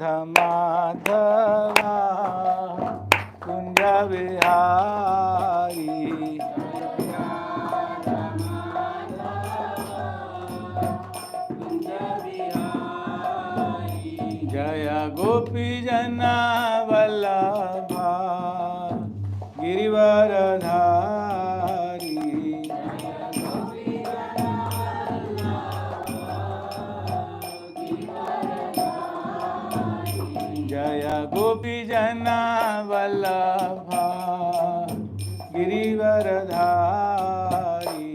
Madhava Kunja Vihari Jaya Gopi Jana Vallabha Girivaradhari Jaya Gopi Jana Vallabha Girivaradhari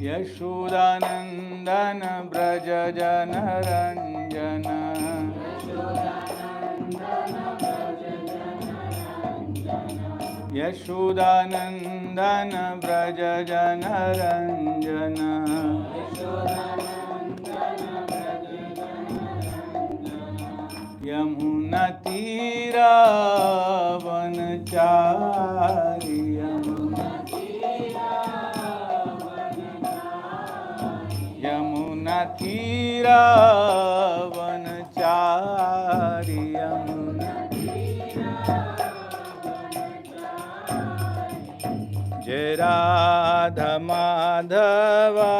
Yashodanandana Braja Jana Ranjana Yashodanandana Braja Jana Ranjana Yamuna Tira Vanachari Yamuna Tira Vanachari Jai Radha Madhava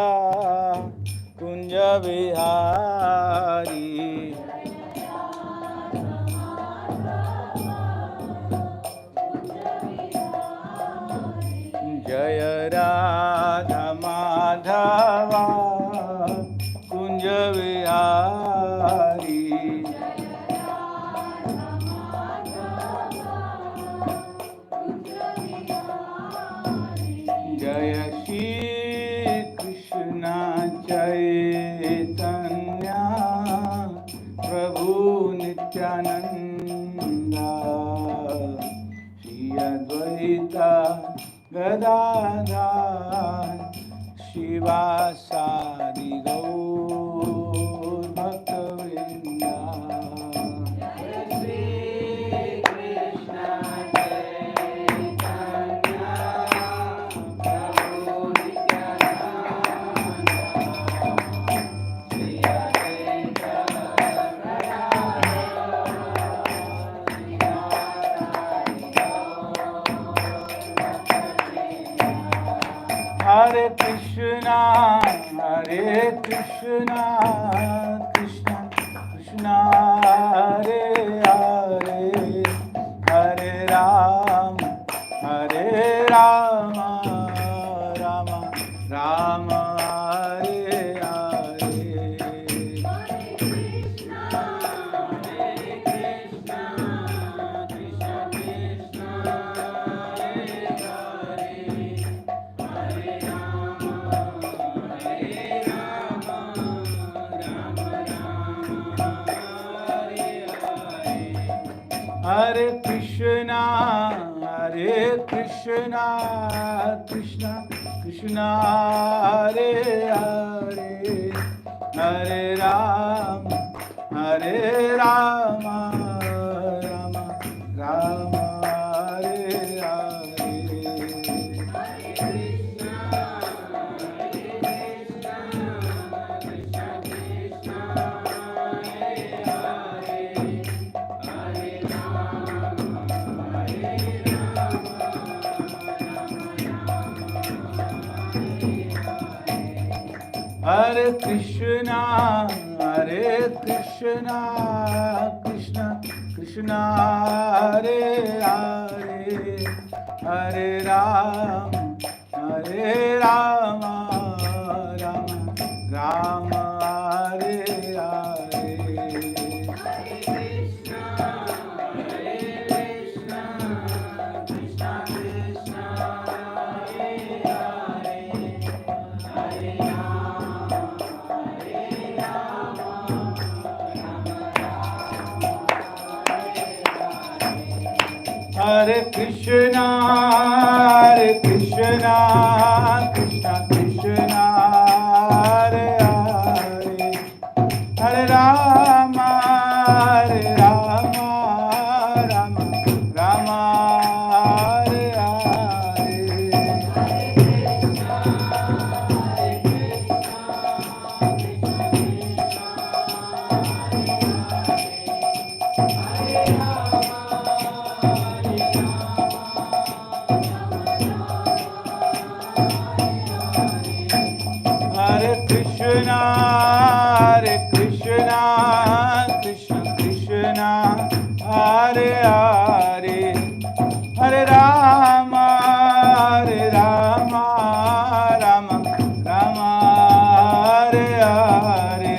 Kunja Vihari Jaya Radha Madhava Kunja Vihari Jaya Shri Krishna Chaitanya Prabhu Nityananda Shri Advaita Gadadhar Shivasadi Gaur Bhaktavinda Jaya Shri Krishna Chaitanya Prabhu Nityananda Shri Advaita Hare Krishna, Hare Krishna, Krishna Krishna, Hare Hare, Hare Rama, Hare Rama, Rama Rama, Hare Hare. Hare Krishna, Hare Krishna, Krishna Krishna, Hare Hare, Hare Rama, Hare Rama, Rama Rama, Hare Hare. Hare Krishna, Hare Krishna, Krishna Krishna, Hare Hare, Hare Rama, Hare Rama, Rama Rama, Hare Hare. Hare Krishna, Hare Krishna, Krishna Krishna, Hare Hare, Hare Rama, Hare Rama, Rama Rama, Hare Hare. Hare Krishna, Krishna Krishna, Hare Hare, Hare Rama, Rama Rama, Hare Hare.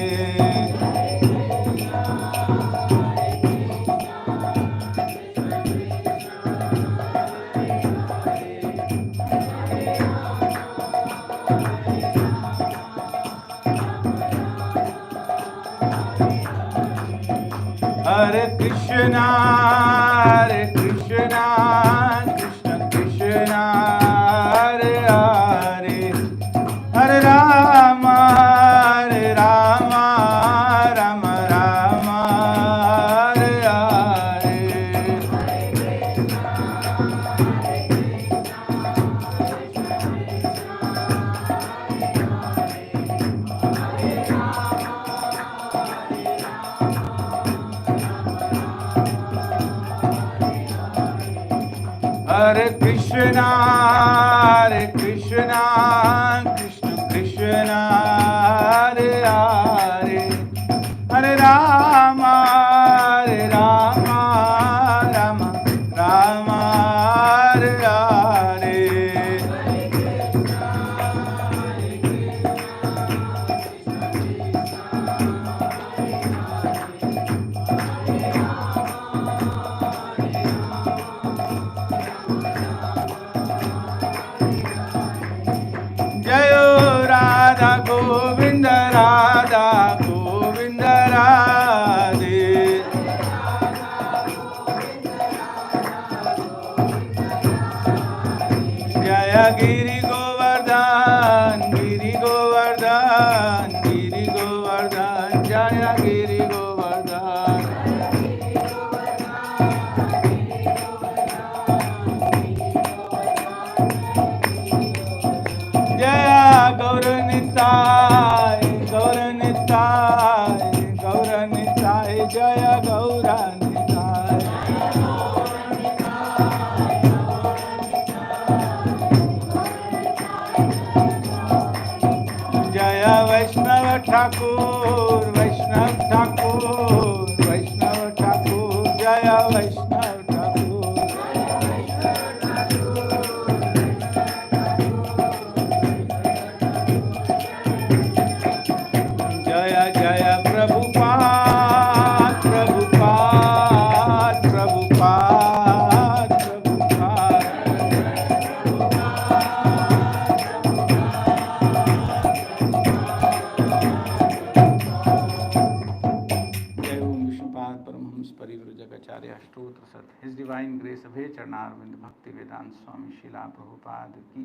Hare Krishna, Krishna Krishna, Hare Hare, Hare Rama, Rama Rama, Hare Hare. Hare Krishna, Krishna Krishna, Hare Hare, Hare Rama, Rama Rama, Hare Hare. Jayo Radha Govinda, Radha Govinda Radhe. Jaya Giri Govardhan, Giri Govardhan, Giri Govardhan, Jaya Giri Govardhan. Jaya Gauranitai, Gauranitai, Gauranitai, Jaya Gauranitai. Jaya Vaishnava Thakur, Vaishnava Thakur, Vaishnava Thakur, Jaya Vaishnava Thakur. Jaya Jaya Prabhupada, Prabhupada, Prabhupada, Prabhupada. Jai Om Vishnupada Paramahamsa Parivrajakacharya Stottra Sat. His Divine Grace Abhay Charnarvind Bhakti Vedanta Swami Srila Prabhupada ki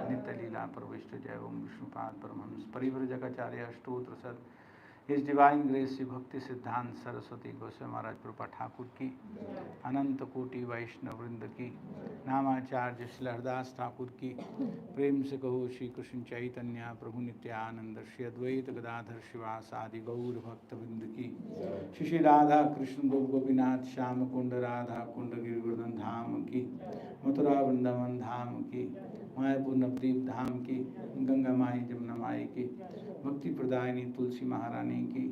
Nitya Leela Parvishta. Jai Om Vishnupada Paramahamsa Parivrajakacharya Stottra Sat. His Divine Grace Sri Bhakti Siddhanta Saraswati Goswami Maharaj Prabhupada Thakur ki, Ananta Koti Vaishnav Vrinda ki, Namacharya Srila Haridas Thakur ki, Prem se kaho Shri Krishna Chaitanya Prabhu Nityananda Shri Advaita Gadadhar Shivasadi Gaur Bhakta Vrinda ki, Shri Radha Krishna Gopinath Shama Kunda Radha Kunda Girivardhan Dham ki, Mathura Vrindavan Dham ki, Mayapur Navdeep Dham ki, Ganga Mai Jamuna Mai ki, Bhakti Pradayani Tulsi Maharani ki.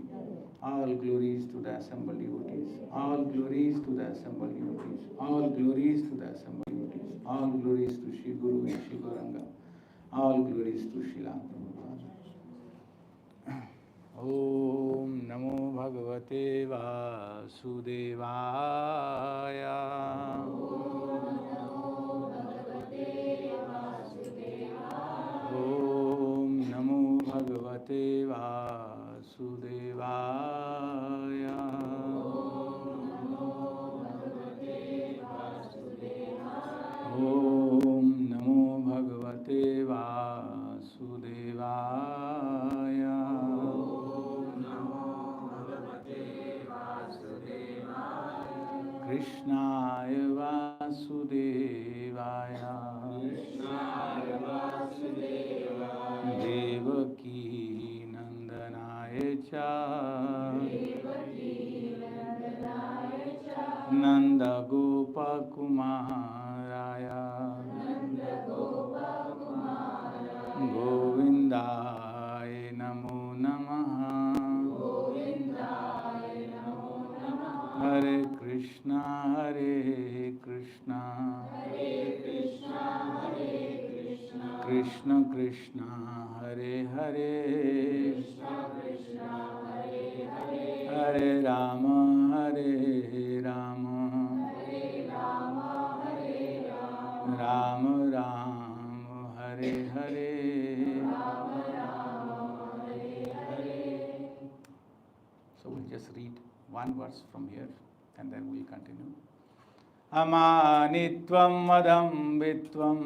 All glories to the assembled devotees. All glories to the assembled devotees. All glories to the assembled devotees. All glories to Shri Guru and Shri Gauranga. All glories to Srila Prabhupada. Om Namo Bhagavate Vasudevaya. Om Namo Bhagavate Vasudevaya. Om Namo Bhagavate Vasudevaya. Krishnaya Vasudevaya. Devaki Nandanaya cha. Nanda Gopa Kumaraya. Govindaya Namo Namaha. Hare Krishna, Hare Krishna, Krishna Krishna, Hare Hare, Hare Rama, Hare Rama, Rama Rama, Hare Hare. So we'll just read one verse from here and then we'll continue. Amanitvam madam vitvam,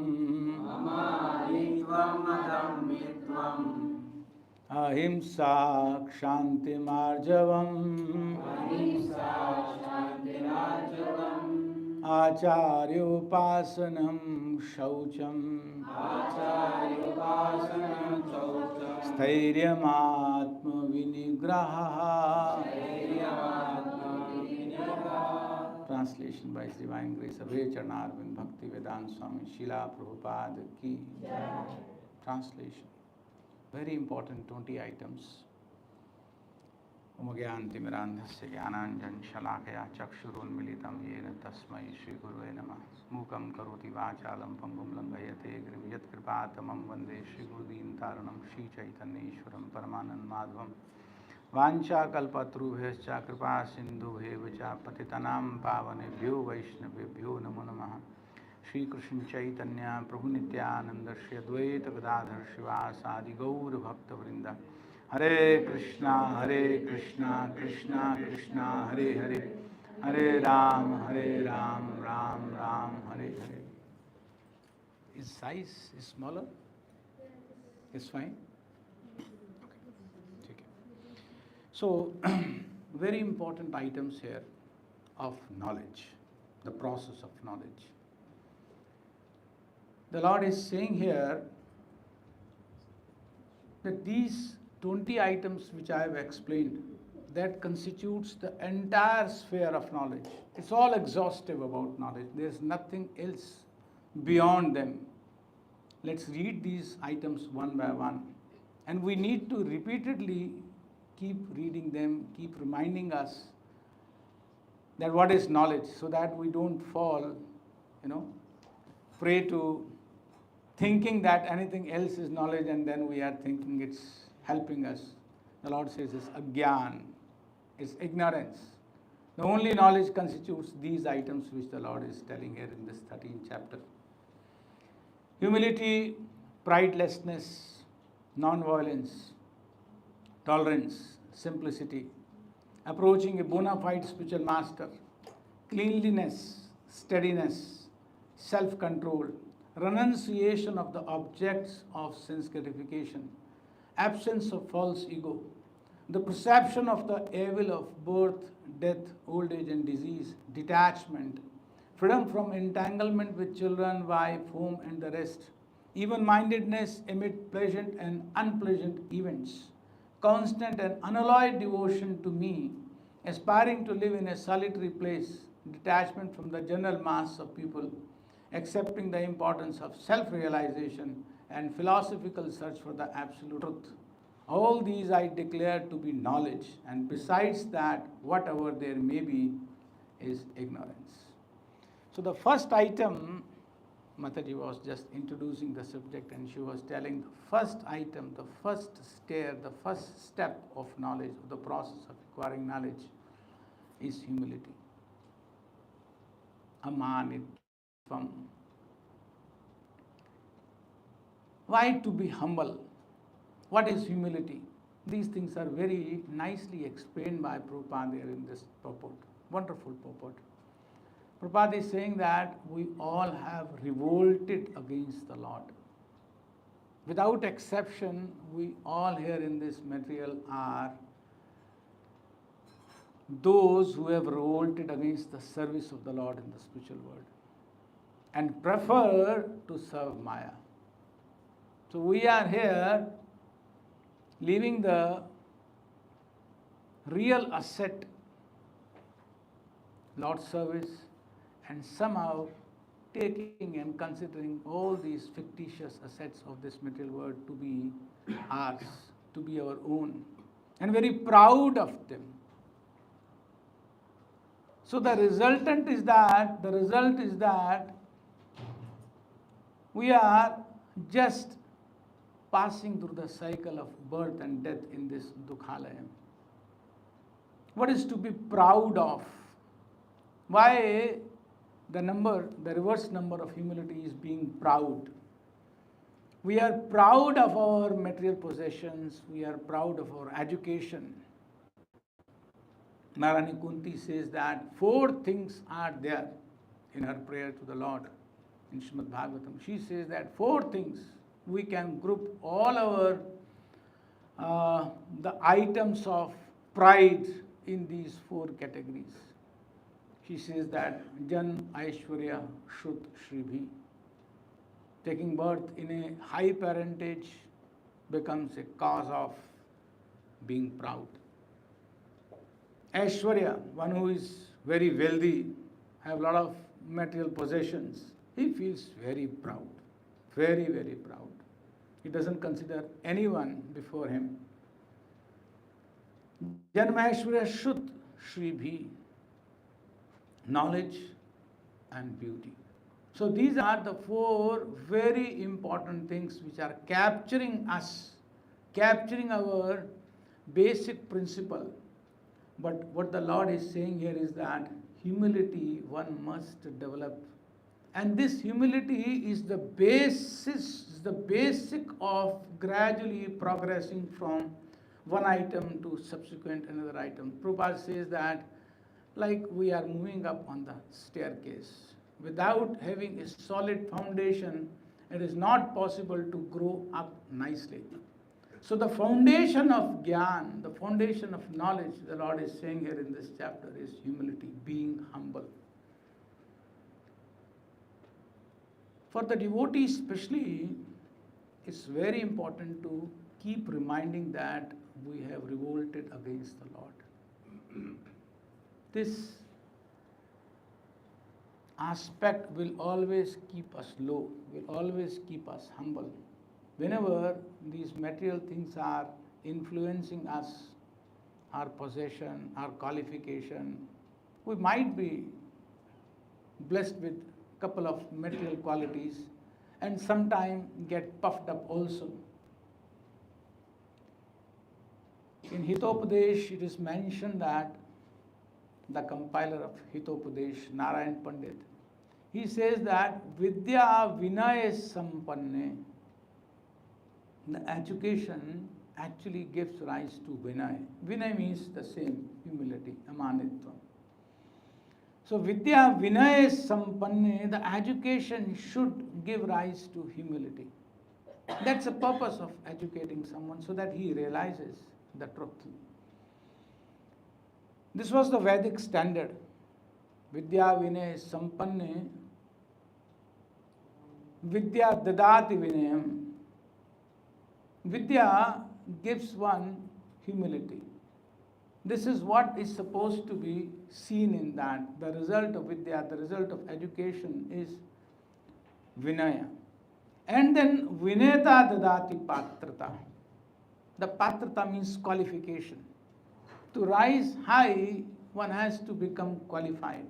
ahimsa kshanti marjavam, acharyopasanam shaucham, स्थैर्यमात्म vinigraha. Translation by His Divine Grace of VIHE Charnarvind Bhakti Vedanta Swami Srila Prabhupada ki. Translation. Very important 20 items. Umagyantimirandhasya jnananjan shalakaya chakshurunmilitam yena tasmai Shri Gurave Namah. Mukam karoti vachalam pangum langayate grim yat kripatamam vande Shri Gurudin taranam Shri Chaitanya Ishwaram Paramanand Madhvam. वांछा कल्पतरुभ्यश्च कृपा सिंधुभ्येव च पतितनां पावनेभ्यो वैष्णवेभ्यो नमो नमः. श्री कृष्ण चैतन्य प्रभु नित्यानंद श्री अद्वैत गदाधर शिवासादि गौर भक्त वृंद. हरे कृष्णा कृष्णा कृष्णा हरे हरे, हरे Ram Ram Ram Hare Hare. Is size is smaller? Is fine. So, very important items here of knowledge, the process of knowledge. The Lord is saying here that these 20 items which I have explained, that constitutes the entire sphere of knowledge. It's all exhaustive about knowledge. There's nothing else beyond them. Let's read these items one by one. And we need to repeatedly keep reading them, keep reminding us that what is knowledge, so that we don't fall, prey to thinking that anything else is knowledge and then we are thinking it's helping us. The Lord says it's agyan, it's ignorance. The only knowledge constitutes these items which the Lord is telling here in this 13th chapter. Humility, pridelessness, non-violence, tolerance, simplicity, approaching a bona fide spiritual master, cleanliness, steadiness, self-control, renunciation of the objects of sense gratification, absence of false ego, the perception of the evil of birth, death, old age and disease, detachment, freedom from entanglement with children, wife, home and the rest, even-mindedness amid pleasant and unpleasant events, constant and unalloyed devotion to me, aspiring to live in a solitary place, detachment from the general mass of people, accepting the importance of self-realization and philosophical search for the absolute truth. All these I declare to be knowledge, and besides that, whatever there may be is ignorance. So the first item, Mataji was just introducing the subject and she was telling the first item, the first stair, the first step of knowledge, of the process of acquiring knowledge is humility. Amanitvam. Why to be humble? What is humility? These things are very nicely explained by Prabhupada here in this purport. Wonderful purport. Prabhupada is saying that we all have revolted against the Lord. Without exception, we all here in this material are those who have revolted against the service of the Lord in the spiritual world and prefer to serve Maya. So we are here leaving the real asset, Lord's service, and somehow taking and considering all these fictitious assets of this material world to be ours, to be our own, and very proud of them. So the result is that we are just passing through the cycle of birth and death in this Dukhalayam. What is to be proud of? Why the reverse number of humility is being proud. We are proud of our material possessions, we are proud of our education. Narani Kunti says that 4 things are there in her prayer to the Lord in Srimad Bhagavatam. She says that 4 things we can group all our the items of pride in these 4 categories. She says that Jan, Aishwarya, Shrut, Shribhi. Taking birth in a high parentage becomes a cause of being proud. Aishwarya, one who is very wealthy, have a lot of material possessions, he feels very proud, very, very proud. He doesn't consider anyone before him. Janmaishwarya Shut Shribhi, knowledge and beauty. So these are the 4 very important things which are capturing us, capturing our basic principle. But what the Lord is saying here is that humility one must develop. And this humility is the basis, the basic of gradually progressing from one item to subsequent another item. Prabhupada says that like we are moving up on the staircase. Without having a solid foundation, it is not possible to grow up nicely. So the foundation of Gyan, the foundation of knowledge, the Lord is saying here in this chapter, is humility, being humble. For the devotee especially, it's very important to keep reminding that we have revolted against the Lord. This aspect will always keep us low, will always keep us humble. Whenever these material things are influencing us, our possession, our qualification, we might be blessed with a couple of material qualities and sometimes get puffed up also. In Hitopadesh, it is mentioned that the compiler of Hitopadesh, Narayan Pandit, he says that Vidya Vinaya Sampanne, the education actually gives rise to Vinaya. Vinaya means the same, humility, amanitva. So Vidya Vinaya Sampanne, the education should give rise to humility. That's the purpose of educating someone, so that he realizes the truth. This was the Vedic standard. Vidya Vinaya Sampanne, Vidya Dadati Vinayam. Vidya gives one humility. This is what is supposed to be seen in that. The result of Vidya, the result of education is Vinaya. And then Vineta Dadati Patrata. The Patrata means qualification. To rise high, one has to become qualified.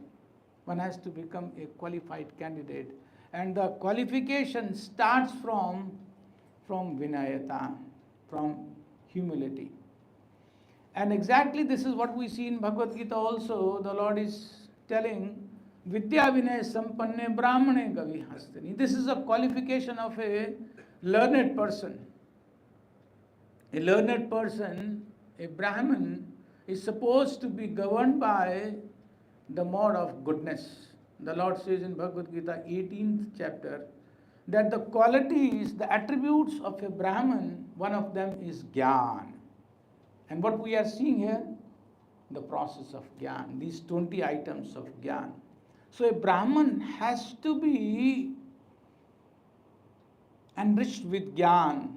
One has to become a qualified candidate. And the qualification starts from Vinayata, from humility. And exactly this is what we see in Bhagavad Gita also. The Lord is telling, Vidya Vinaya Sampanne Brahmane Gavi Hastani. This is a qualification of a learned person. A learned person, a Brahmin, is supposed to be governed by the mode of goodness. The Lord says in Bhagavad Gita, 18th chapter, that the qualities, the attributes of a Brahmin, one of them is Gyan. And what we are seeing here, the process of Gyan, these 20 items of Gyan. So a Brahmin has to be enriched with Gyan.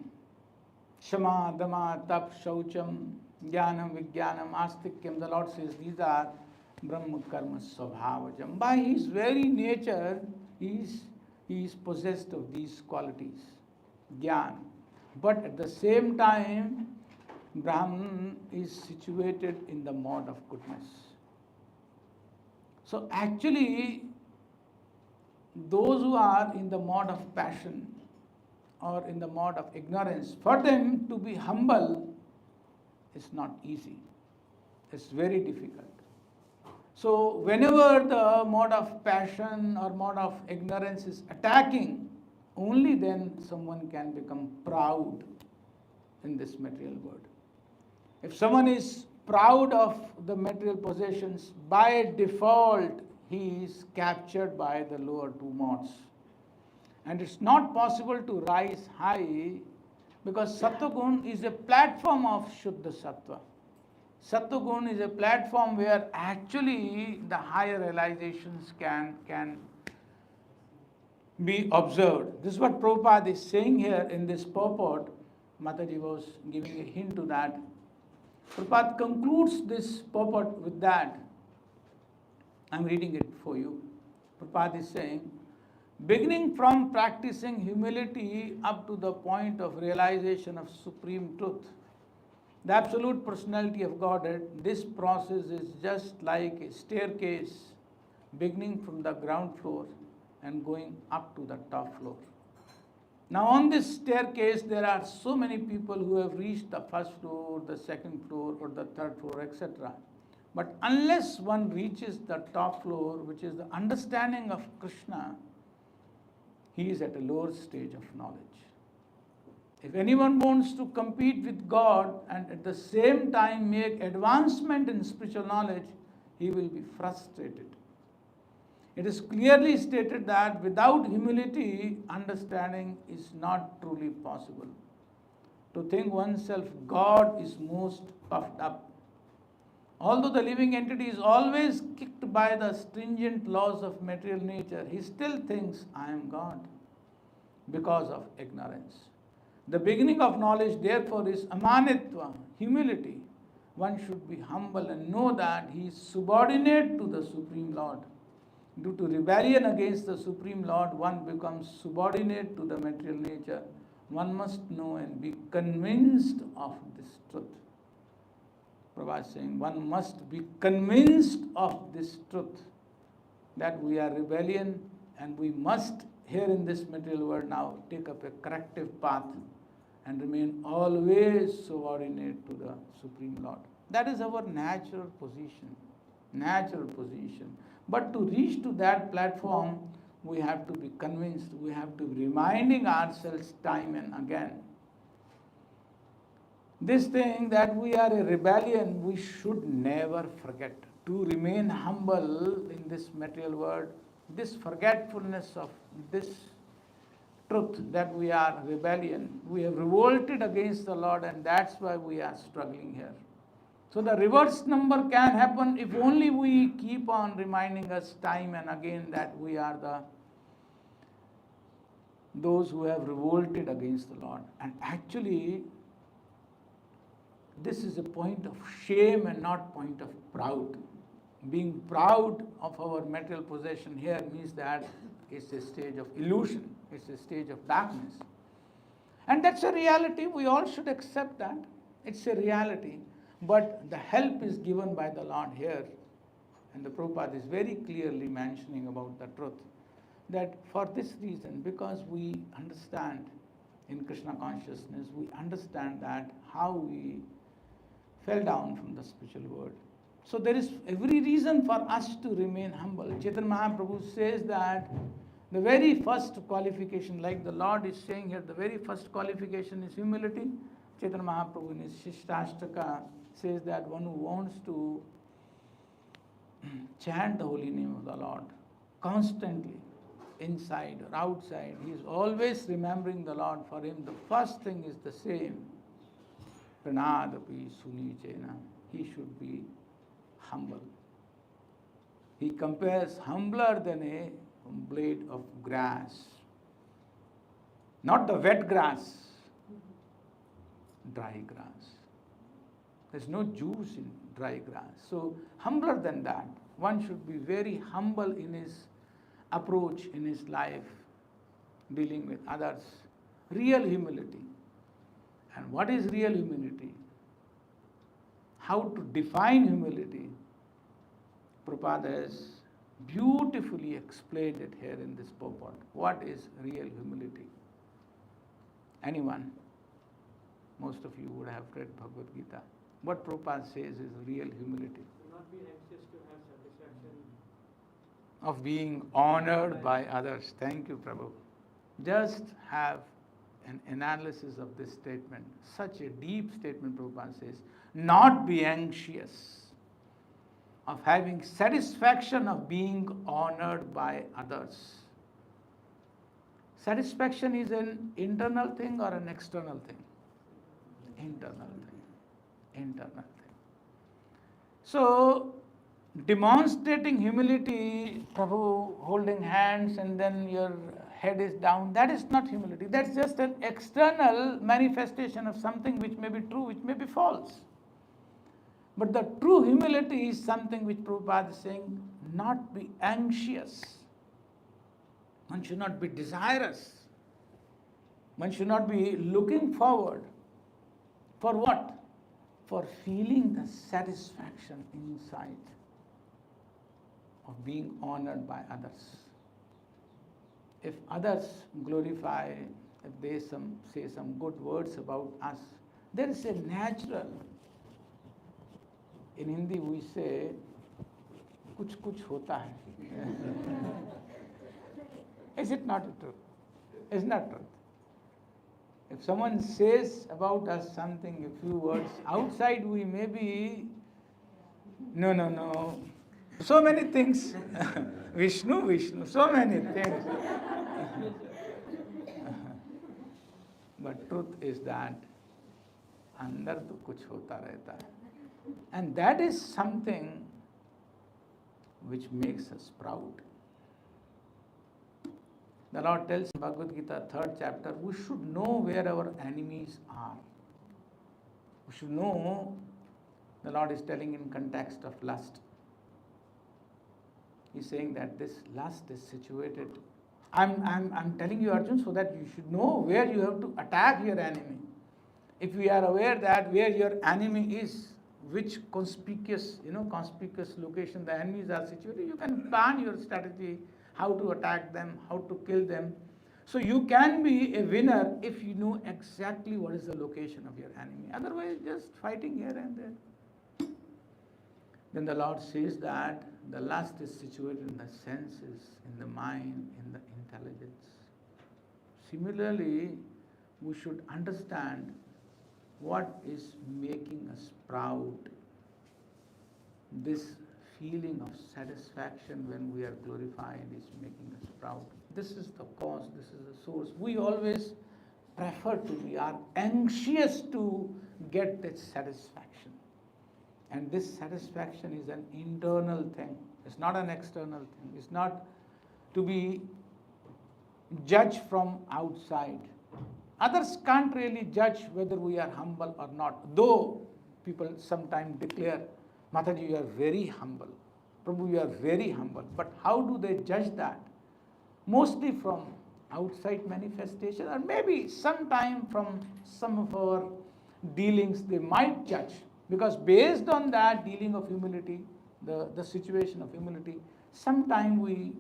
Shama, Dama, Tap, Shaucham, Jnanam, Vijnanam, Astikyam. The Lord says these are Brahma Karma Svabhavajam. By his very nature, he is possessed of these qualities, Gyan. But at the same time, Brahman is situated in the mode of goodness. So actually, those who are in the mode of passion or in the mode of ignorance, for them to be humble is not easy. It's very difficult. So whenever the mode of passion or mode of ignorance is attacking, only then someone can become proud in this material world. If someone is proud of the material possessions, by default he is captured by the lower two modes. And it's not possible to rise high because Sattva-gun is a platform of Shuddha Sattva. Sattva-gun is a platform where actually the higher realizations can be observed. This is what Prabhupada is saying here in this purport. Mataji was giving a hint to that. Prabhupada concludes this purport with that. I'm reading it for you. Prabhupada is saying, beginning from practicing humility up to the point of realization of supreme truth, the absolute personality of Godhead, this process is just like a staircase beginning from the ground floor and going up to the top floor. Now on this staircase, there are so many people who have reached the first floor, the second floor, or the third floor, etc. But unless one reaches the top floor, which is the understanding of Krishna, he is at a lower stage of knowledge. If anyone wants to compete with God and at the same time make advancement in spiritual knowledge, he will be frustrated. It is clearly stated that without humility, understanding is not truly possible. To think oneself God is most puffed up. Although the living entity is always kicked by the stringent laws of material nature, he still thinks, I am God, because of ignorance. The beginning of knowledge, therefore, is amanitva, humility. One should be humble and know that he is subordinate to the Supreme Lord. Due to rebellion against the Supreme Lord, one becomes subordinate to the material nature. One must know and be convinced of this truth. Prabhupada is saying, one must be convinced of this truth, that we are rebellion and we must, here in this material world now, take up a corrective path and remain always subordinate to the Supreme Lord. That is our natural position. But to reach to that platform, we have to be convinced, we have to be reminding ourselves time and again. This thing that we are a rebellion, we should never forget. To remain humble in this material world, this forgetfulness of this truth that we are rebellion, we have revolted against the Lord, and that's why we are struggling here. So the reverse number can happen if only we keep on reminding us time and again that we are those who have revolted against the Lord. And actually, this is a point of shame and not point of proud. Being proud of our material possession here means that it's a stage of illusion, it's a stage of darkness. And that's a reality, we all should accept that. It's a reality. But the help is given by the Lord here. And the Prabhupada is very clearly mentioning about the truth. That for this reason, because we understand in Krishna consciousness, we understand that how we fell down from the spiritual world. So there is every reason for us to remain humble. Chaitanya Mahaprabhu says that the very first qualification, like the Lord is saying here, the very first qualification is humility. Chaitanya Mahaprabhu in his Shishtashtaka says that one who wants to chant the holy name of the Lord constantly, inside or outside, he is always remembering the Lord. For him, the first thing is the same. Pranadapi sunichena. He should be humble. He compares humbler than a blade of grass. Not the wet grass, dry grass. There's no juice in dry grass. So humbler than that. One should be very humble in his approach in his life dealing with others. Real humility. And what is real humility? How to define humility? Prabhupada has beautifully explained it here in this purport. What is real humility? Anyone? Most of you would have read Bhagavad Gita. What Prabhupada says is real humility. Do not be anxious to have satisfaction. Of being honored by others. Thank you, Prabhu. Just have an analysis of this statement. Such a deep statement, Prabhupada says. Not be anxious of having satisfaction of being honored by others. Satisfaction is an internal thing or an external thing? Internal thing. Internal thing. So, demonstrating humility, Prabhu holding hands and then your head is down, that is not humility. That's just an external manifestation of something which may be true, which may be false. But the true humility is something which Prabhupada is saying, not be anxious. One should not be desirous. One should not be looking forward. For what? For feeling the satisfaction inside of being honored by others. If others glorify, if they say some good words about us, there is a natural. In Hindi we say, kuch kuch hota hai. Is it not true? It's not true. If someone says about us something, a few words, outside we may be, no. So many things. Vishnu, so many things. But truth is that andar to kuch hota rehta hai. And that is something which makes us proud. The Lord tells in Bhagavad Gita, 3rd chapter, we should know where our enemies are. We should know, the Lord is telling in context of lust. He's saying that this lust is situated. I'm telling you, Arjun, so that you should know where you have to attack your enemy. If we are aware that where your enemy is, which conspicuous location the enemies are situated, you can plan your strategy, how to attack them, how to kill them. So you can be a winner if you know exactly what is the location of your enemy. Otherwise, just fighting here and there. Then the Lord says that the lust is situated in the senses, in the mind, in the intelligence. Similarly, we should understand what is making us proud. This feeling of satisfaction when we are glorified is making us proud. This is the cause, this is the source. We always we are anxious to get that satisfaction. And this satisfaction is an internal thing. It's not an external thing. It's not to be judged from outside. Others can't really judge whether we are humble or not. Though people sometimes declare, Mataji, you are very humble. Prabhu, you are very humble. But how do they judge that? Mostly from outside manifestation, or maybe sometime from some of our dealings they might judge. Because based on that dealing of humility, the situation of humility, sometime we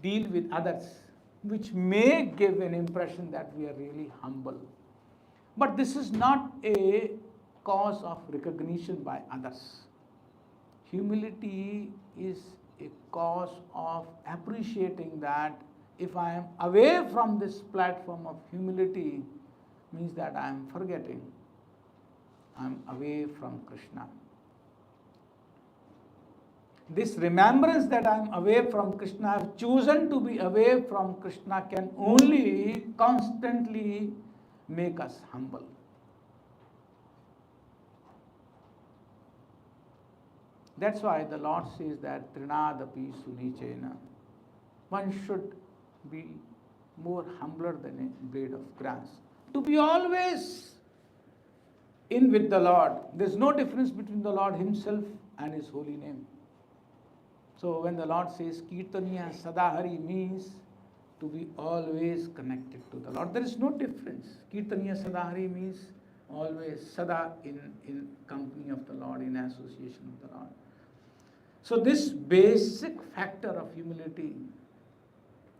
deal with others, which may give an impression that we are really humble. But this is not a cause of recognition by others. Humility is a cause of appreciating that if I am away from this platform of humility, means that I am forgetting. I am away from Krishna. This remembrance that I am away from Krishna, I have chosen to be away from Krishna, can only constantly make us humble. That's why the Lord says that Trinadapi Sunichena. One should be more humbler than a blade of grass. To be always in with the Lord. There's no difference between the Lord Himself and His holy name. So So when the Lord says Kirtaniya Sadahari means to be always connected to the Lord. There is no difference. Kirtaniya Sadahari means always Sada in company of the Lord, in association with the Lord. So this basic factor of humility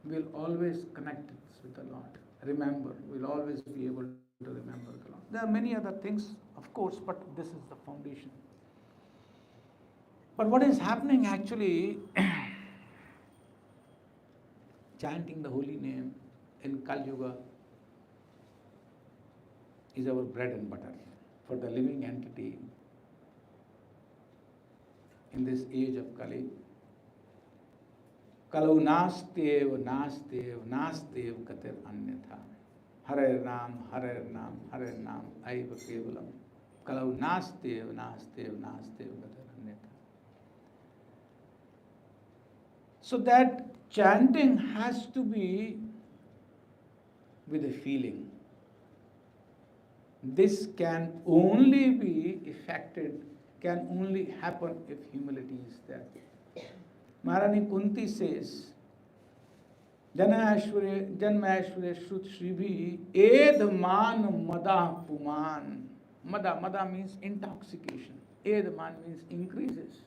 will always connect us with the Lord. Remember, we'll always be able to remember the Lord. There are many other things, of course, but this is the foundation. But what is happening actually, chanting the holy name in Kali Yuga is our bread and butter for the living entity in this age of Kali. Kalau nastev, nastev, nastev katir anyatha. Hare Nam, aiva kevalam. Kalau nastev, nastev, nastev katir anyatha. So that chanting has to be with a feeling. This can only be effected, can only happen if humility is there. Maharani Kunti says, Janma Aishwarya Shrut Shribi Edman Mada Puman. Mada means intoxication. Edman means increases.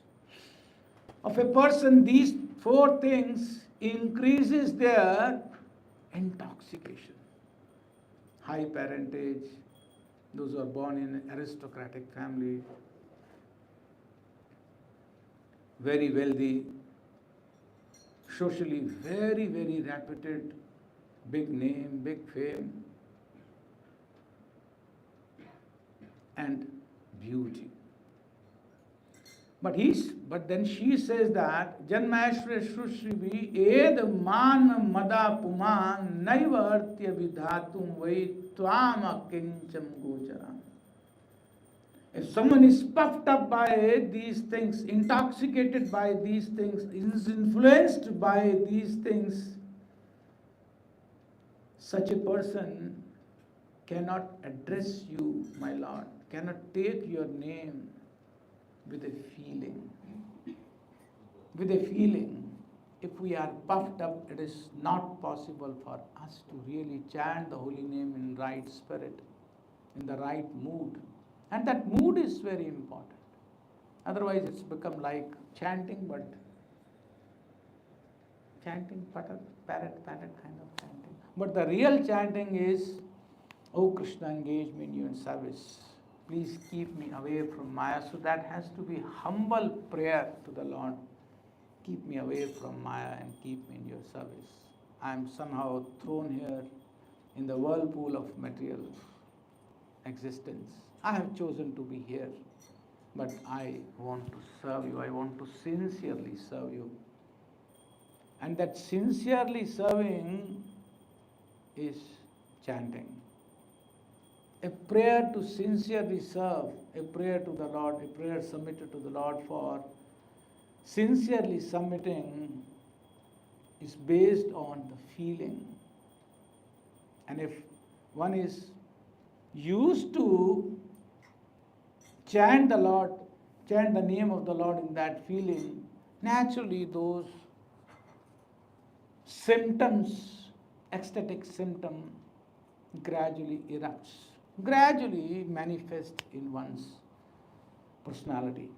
Of a person, these four things increases their intoxication. High parentage, those who are born in an aristocratic family, very wealthy, socially very, very reputed, big name, big fame, and beauty. But then she says that Janmashra Shushrivi Ed Man Mada Puman Naivartya Vidhatum Vai Twama Kincham Gocharam. If someone is puffed up by these things, intoxicated by these things, is influenced by these things, such a person cannot address you, my Lord, cannot take your name with a feeling. With a feeling, if we are puffed up, it is not possible for us to really chant the holy name in right spirit, in the right mood. And that mood is very important. Otherwise, it's become like chanting, but chanting, parrot kind of chanting. But the real chanting is, Oh Krishna, engage me in your service. Please keep me away from Maya. So that has to be humble prayer to the Lord. Keep me away from Maya and keep me in your service. I am somehow thrown here in the whirlpool of material existence. I have chosen to be here, but I want to serve you. I want to sincerely serve you. And that sincerely serving is chanting. A prayer to sincerely serve, a prayer to the Lord, a prayer submitted to the Lord for sincerely submitting is based on the feeling. And if one is used to chant the Lord, chant the name of the Lord in that feeling, naturally those symptoms, ecstatic symptom, gradually erupts, gradually manifest in one's personality.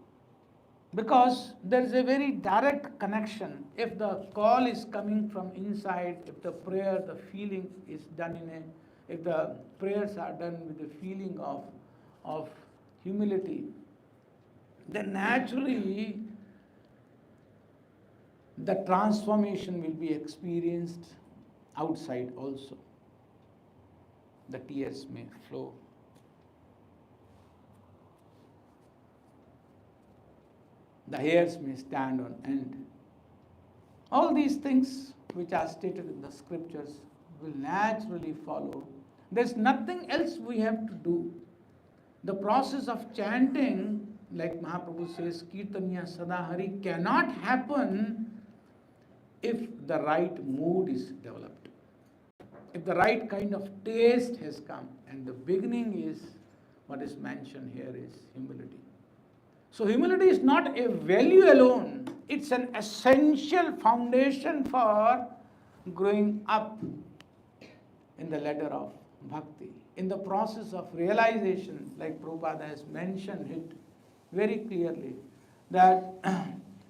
Because there is a very direct connection. If the call is coming from inside, if the prayer, the feeling is done if the prayers are done with the feeling of humility, then naturally the transformation will be experienced outside also. The tears may flow. The hairs may stand on end. All these things which are stated in the scriptures will naturally follow. There's nothing else we have to do. The process of chanting, like Mahaprabhu says, Kirtaniya Sadahari, cannot happen if the right mood is developed. If the right kind of taste has come. And the beginning is, what is mentioned here is humility. So humility is not a value alone. It's an essential foundation for growing up in the ladder of bhakti. In the process of realization, like Prabhupada has mentioned it very clearly, that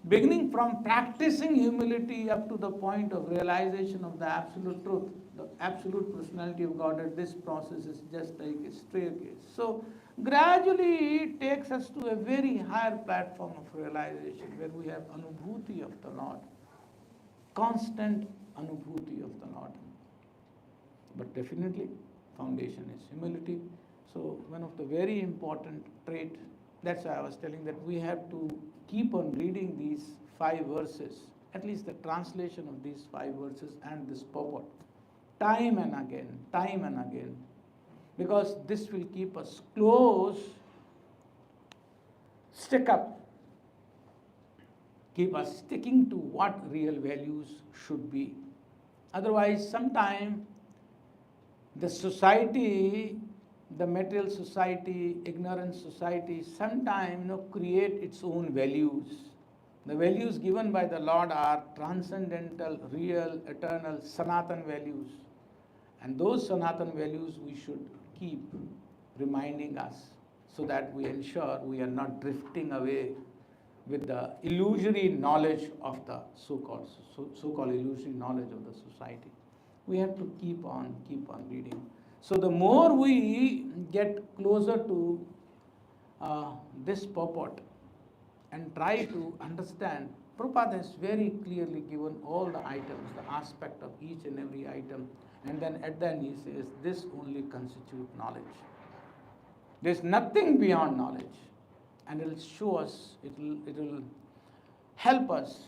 beginning from practicing humility up to the point of realization of the absolute truth, the absolute personality of Godhead, this process is just like a staircase. So gradually it takes us to a very higher platform of realization where we have anubhuti of the Lord, constant anubhuti of the Lord. But definitely foundation is humility. So one of the very important trait, that's why I was telling that we have to keep on reading these 5 verses, at least the translation of these 5 verses and this purport, time and again, because this will keep us close, stick up, keep us sticking to what real values should be. Otherwise, sometime the society, the material society, ignorant society, sometimes create its own values. The values given by the Lord are transcendental, real, eternal, Sanatan values. And those Sanatan values we should keep reminding us so that we ensure we are not drifting away with the illusory knowledge of the so-called illusory knowledge of the society. We have to keep on reading. So the more we get closer to this purport and try to understand, Prabhupada has very clearly given all the items, the aspect of each and every item, and then at the end he says, this only constitutes knowledge. There's nothing beyond knowledge. And it will show us, it will help us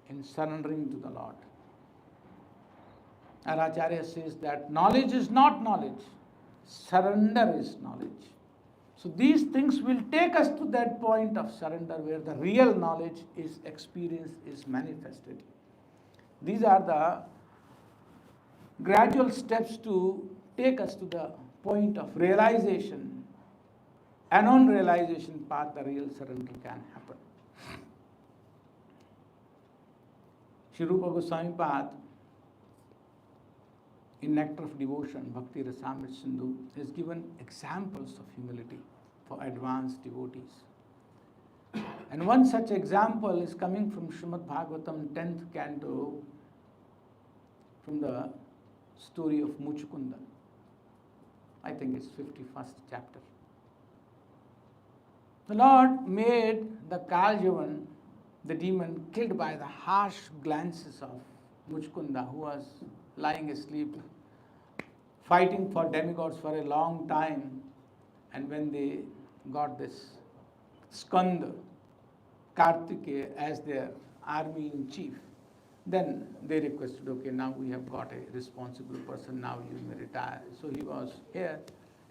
in surrendering to the Lord. Our Acharya says that knowledge is not knowledge, surrender is knowledge. So these things will take us to that point of surrender where the real knowledge is experienced, is manifested. These are the gradual steps to take us to the point of realization, and on realization path the real surrender can happen. Sri Rupa Goswami Path in Nectar of Devotion, Bhakti Rasamrita Sindhu, has given examples of humility for advanced devotees. And one such example is coming from Srimad Bhagavatam 10th canto, from the story of Muchukunda. I think it's 51st chapter. The Lord made the Kaljavan, the demon, killed by the harsh glances of Muchukunda, who was lying asleep, fighting for demigods for a long time. And when they got this Skanda, Kartikeya, as their army in chief, then they requested, okay, now we have got a responsible person, now you may retire. So he was here,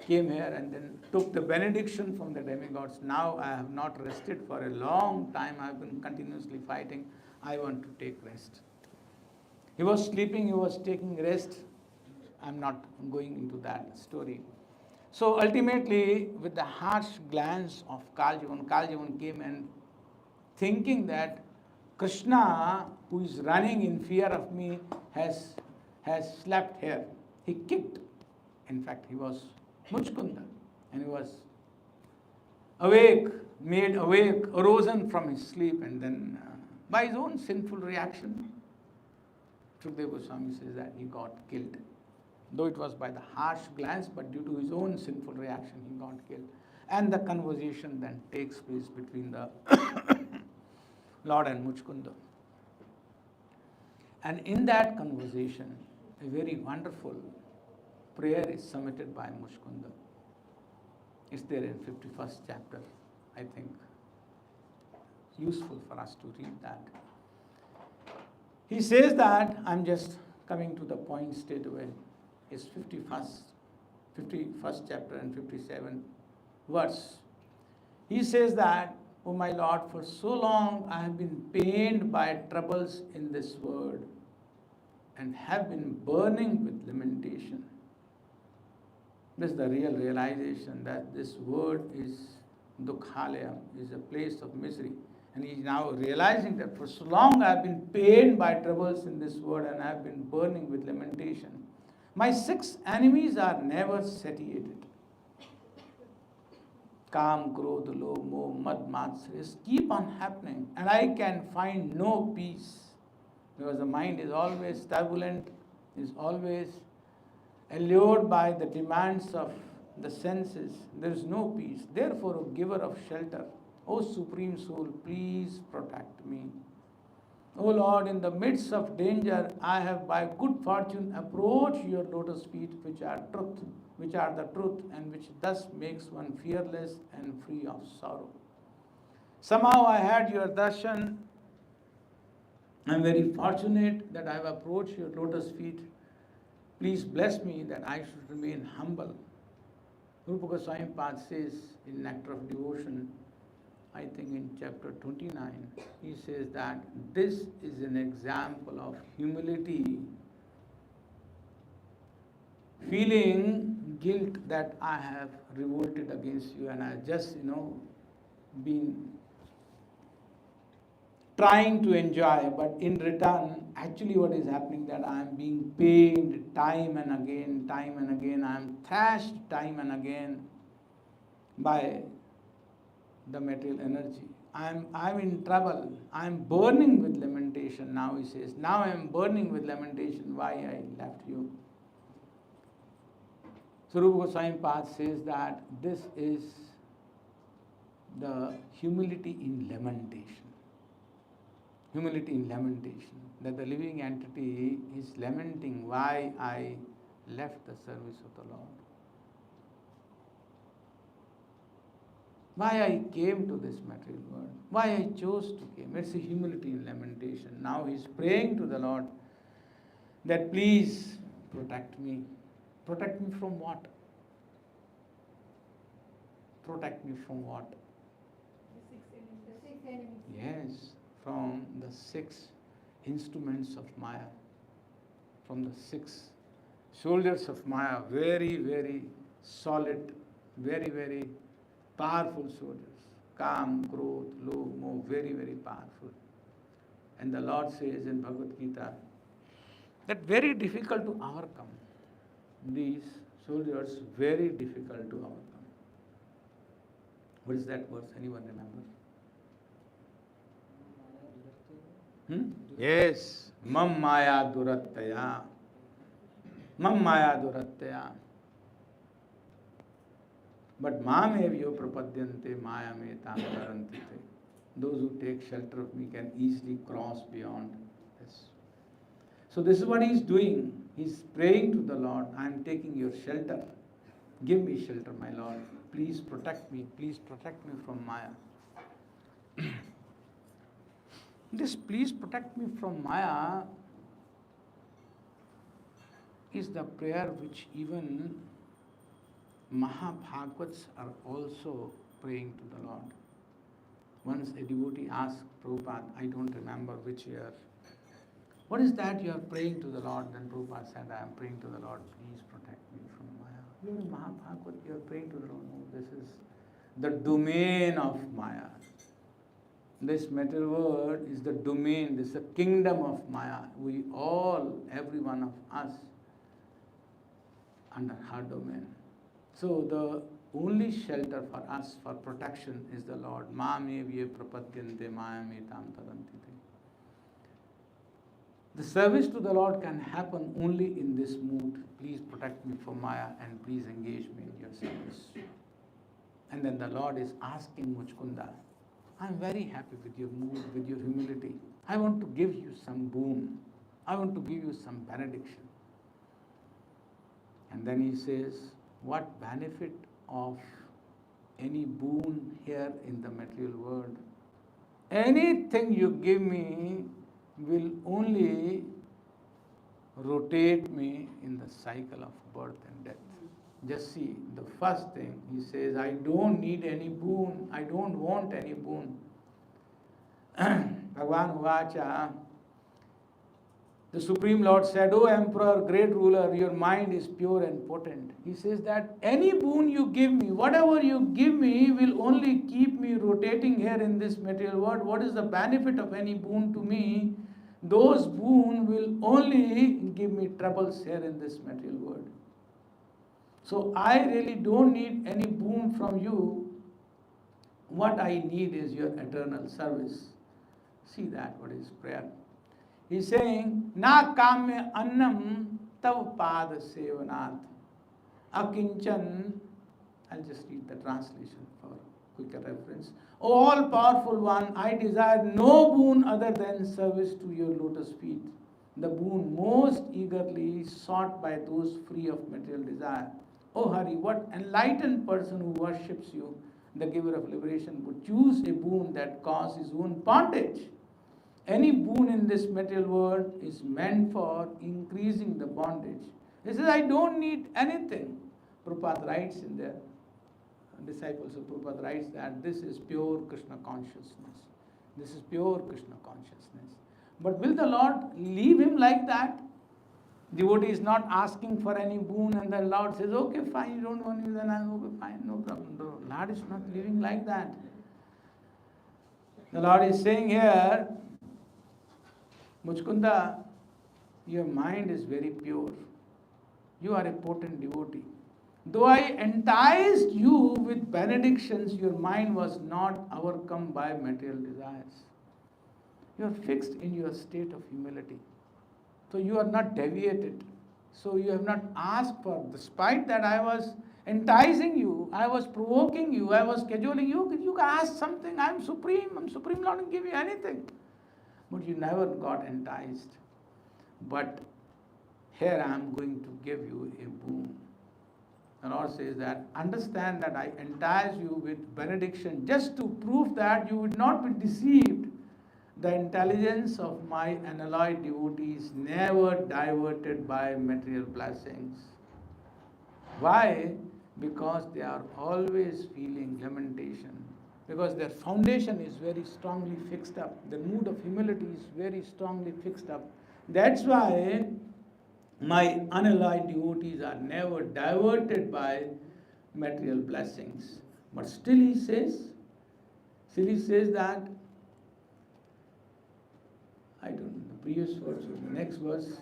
came here and then took the benediction from the demigods. Now I have not rested for a long time, I have been continuously fighting, I want to take rest. He was sleeping, he was taking rest. I'm not going into that story. So ultimately, with the harsh glance of Kaljavan came and thinking that Krishna, who is running in fear of me, has slept here. He kicked. In fact, he was Muchukunda, and he was awake, made awake, arisen from his sleep, and then by his own sinful reaction, Sukadeva Goswami says that he got killed. Though it was by the harsh glance, but due to his own sinful reaction, he got killed. And the conversation then takes place between the Lord and Muchukunda. And in that conversation, a very wonderful prayer is submitted by Muchukunda. It's there in 51st chapter, I think. It's useful for us to read that. He says that, I'm just coming to the point straight away, it's 51st chapter and 57th verse. He says that, oh my Lord, for so long I have been pained by troubles in this world and have been burning with lamentation. This is the real realization that this world is Dukhalaya, is a place of misery. And he is now realizing that for so long I have been pained by troubles in this world and I have been burning with lamentation. My 6 enemies are never satiated. Kam, Krodh, Lobh, Moh, Mad, Matsarya keep on happening, and I can find no peace because the mind is always turbulent, is always allured by the demands of the senses. There is no peace. Therefore, O giver of shelter, O Supreme Soul, please protect me. O Lord, in the midst of danger, I have by good fortune approached your lotus feet, which are the truth, and which thus makes one fearless and free of sorrow. Somehow I had your darshan. I am very fortunate that I have approached your lotus feet. Please bless me that I should remain humble. Rupa Goswami Pad says in Nectar of Devotion, I think in chapter 29, he says that this is an example of humility, feeling guilt that I have revolted against you and I just, been trying to enjoy, but in return, actually what is happening that I am being pained time and again, I am thrashed time and again by the material energy. I'm in trouble. I'm burning with lamentation. Now he says, now I am burning with lamentation why I left you. So Rupa Goswami Pad says that this is the humility in lamentation. Humility in lamentation. That the living entity is lamenting why I left the service of the Lord. Why I came to this material world, why I chose to came. It's a humility in lamentation. Now he's praying to the Lord that please protect me. Protect me from what? Protect me from what? The six enemies. Yes, from the 6 instruments of Maya, from the 6 soldiers of Maya, very, very solid, very, very powerful soldiers. Kam, Krodh, Lobh, Moh, very, very powerful. And the Lord says in Bhagavad Gita that very difficult to overcome. These soldiers, very difficult to overcome. What is that verse? Anyone remember? Yes. Mam Maya Durattaya. Mam Maya Durattaya. But Mamevyo Prapadyante Maya Me Tam Tarantite. Those who take shelter of me can easily cross beyond this. So this is what he is doing. He is praying to the Lord, I am taking your shelter. Give me shelter, my Lord. Please protect me. Please protect me from Maya. This please protect me from Maya is the prayer which even Mahabhagavats are also praying to the Lord. Once a devotee asked Prabhupada, I don't remember which year, what is that you are praying to the Lord? Then Prabhupada said, I am praying to the Lord, please protect me from Maya. You are a Mahabhagavat, you are praying to the Lord. No, this is the domain of Maya. This material world is the domain, this is the kingdom of Maya. We all, every one of us, under her domain. So the only shelter for us for protection is the Lord. Ma me vye prapadyante maya me tam tarantite. The service to the Lord can happen only in this mood. Please protect me from Maya and please engage me in your service. And then the Lord is asking Muchkunda, I am very happy with your mood, with your humility. I want to give you some boon. I want to give you some benediction. And then he says, what benefit of any boon here in the material world? Anything you give me will only rotate me in the cycle of birth and death. Just see, the first thing he says, I don't need any boon, I don't want any boon. Bhagavan Uvacha, The Supreme Lord said, "O Emperor, great ruler, your mind is pure and potent." He says that any boon you give me, whatever you give me, will only keep me rotating here in this material world. What is the benefit of any boon to me? Those boon will only give me troubles here in this material world. So I really don't need any boon from you. What I need is your eternal service. See that, what is prayer? He's saying, Na kamya annam tav pada sevanat akinchan. I'll just read the translation for quicker reference. O all powerful one, I desire no boon other than service to your lotus feet, the boon most eagerly sought by those free of material desire. O Hari, what enlightened person who worships you, the giver of liberation, would choose a boon that causes his own bondage? Any boon in this material world is meant for increasing the bondage. He says, I don't need anything. Prabhupada writes in there, disciples of Prabhupada writes that this is pure Krishna consciousness. This is pure Krishna consciousness. But will the Lord leave him like that? Devotee is not asking for any boon and the Lord says, okay, fine, you don't want it, then I'm okay, fine, no problem. The Lord is not living like that. The Lord is saying here, Muchkunda, your mind is very pure. You are a potent devotee. Though I enticed you with benedictions, your mind was not overcome by material desires. You are fixed in your state of humility. So you are not deviated. So you have not asked for, despite that I was enticing you, I was provoking you, I was scheduling you, you can ask something, I'm Supreme Lord and give you anything. But you never got enticed. But here I am going to give you a boon. The Lord says that, understand that I entice you with benediction just to prove that you would not be deceived. The intelligence of my unalloyed devotees never diverted by material blessings. Why? Because they are always feeling lamentation. Because their foundation is very strongly fixed up. The mood of humility is very strongly fixed up. That's why my unalloyed devotees are never diverted by material blessings. But still he says that, I don't know the previous verse or the next verse,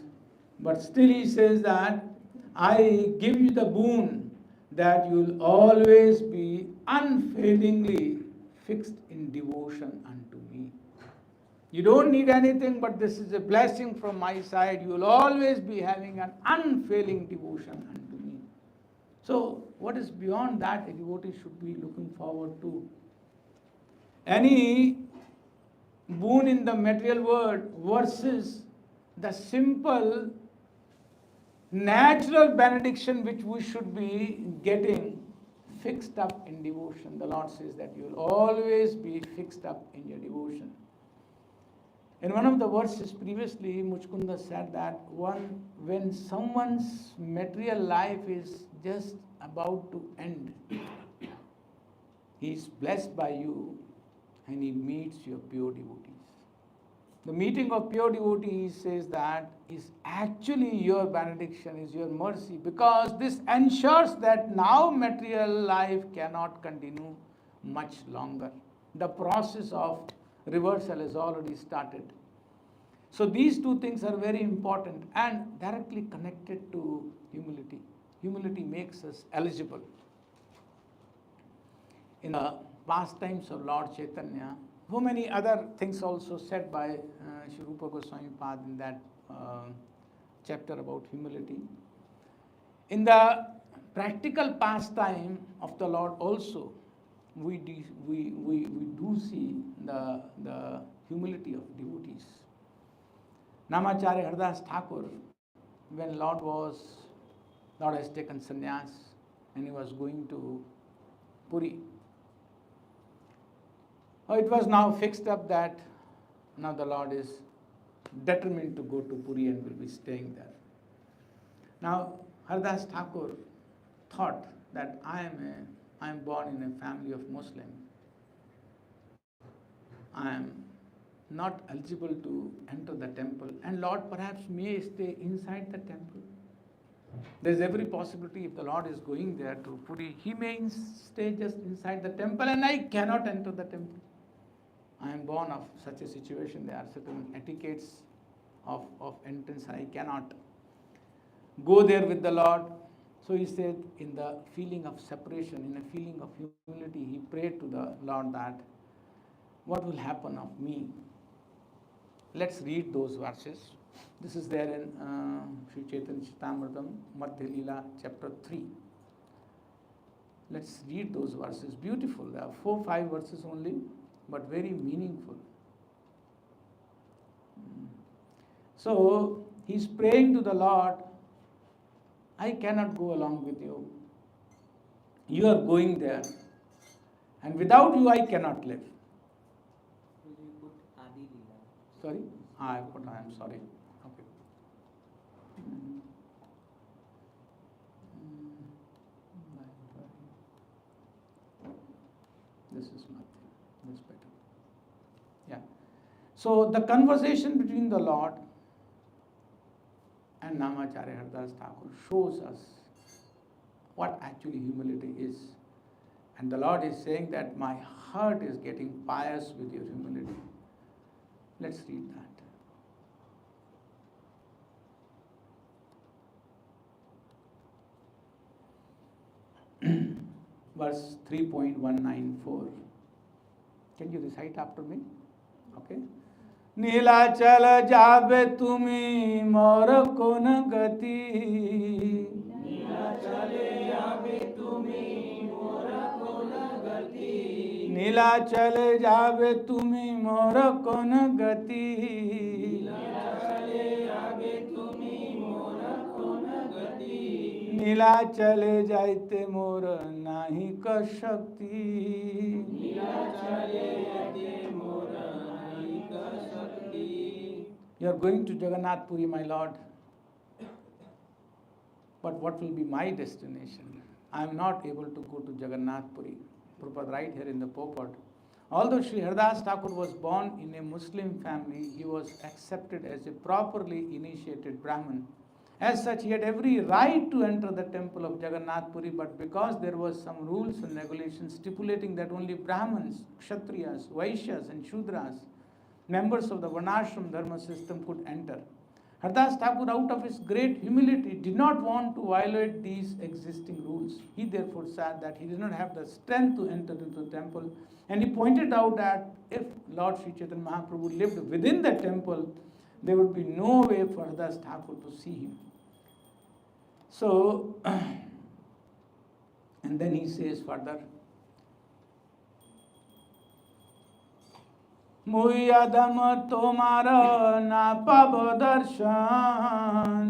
but still he says that I give you the boon that you will always be unfailingly fixed in devotion unto me. You don't need anything, but this is a blessing from my side. You will always be having an unfailing devotion unto me. So, what is beyond that a devotee should be looking forward to? Any boon in the material world versus the simple natural benediction which we should be getting fixed up in devotion. The Lord says that you will always be fixed up in your devotion. In one of the verses previously, Muchkunda said that when someone's material life is just about to end, he is blessed by you and he meets your pure devotees. The meeting of pure devotees says that is actually your benediction, is your mercy, because this ensures that now material life cannot continue much longer. The process of reversal has already started. So these two things are very important and directly connected to humility. Humility makes us eligible. In the pastimes of Lord Chaitanya, so many other things also said by Sri Rupa Goswami Pad in that chapter about humility. In the practical pastime of the Lord also, we do see the humility of devotees. Namacharya Hardas Thakur, when Lord has taken sannyas and he was going to Puri. It was now fixed up that now the Lord is determined to go to Puri and will be staying there. Now Hardas Thakur thought that I am born in a family of Muslim. I am not eligible to enter the temple, and Lord perhaps may stay inside the temple. There's every possibility if the Lord is going there to Puri, he may stay just inside the temple and I cannot enter the temple. I am born of such a situation. There are certain etiquettes of entrance. I cannot go there with the Lord. So he said, in the feeling of separation, in a feeling of humility, he prayed to the Lord that, what will happen of me? Let's read those verses. This is there in Sri Chaitanya Charitamrita, Madhya Leela, chapter 3. Let's read those verses. Beautiful. There are 4-5 verses only, but very meaningful. So he's praying to the Lord, I cannot go along with you. You are going there. And without you, I cannot live. Will you put Adi Leela? Sorry? I am sorry. Okay. This is nothing. This is better. Yeah. So the conversation between the Lord and Namacharya Haridas Thakur shows us what actually humility is. And the Lord is saying that my heart is getting pious with your humility. Let's read that. Verse 3.194. Can you recite after me? Okay. Nilachal जाबे तुमी मोर कोन गति नीलाचल जाबे तुमी मोर कोन गति नीलाचल जाबे तुमी मोर कोन गति नीलाचल जाबे तुमी मोर कोन गति नीलाचल जाइते मोर नाही क शक्ति नीलाचल जाइते मोर You are going to Jagannath Puri, my Lord. But what will be my destination? I am not able to go to Jagannath Puri. Prabhupada right here in the purport. Although Sri Haridas Thakur was born in a Muslim family, he was accepted as a properly initiated Brahmin. As such, he had every right to enter the temple of Jagannath Puri, but because there was some rules and regulations stipulating that only Brahmins, Kshatriyas, Vaishyas and Shudras, members of the Varnashram Dharma system, could enter. Haridas Thakur, out of his great humility, did not want to violate these existing rules. He therefore said that he did not have the strength to enter into the temple, and he pointed out that if Lord Sri Chaitanya Mahaprabhu lived within the temple, there would be no way for Haridas Thakur to see him. So, and then he says further, मुई अधम तुम्हारा ना पाब दर्शन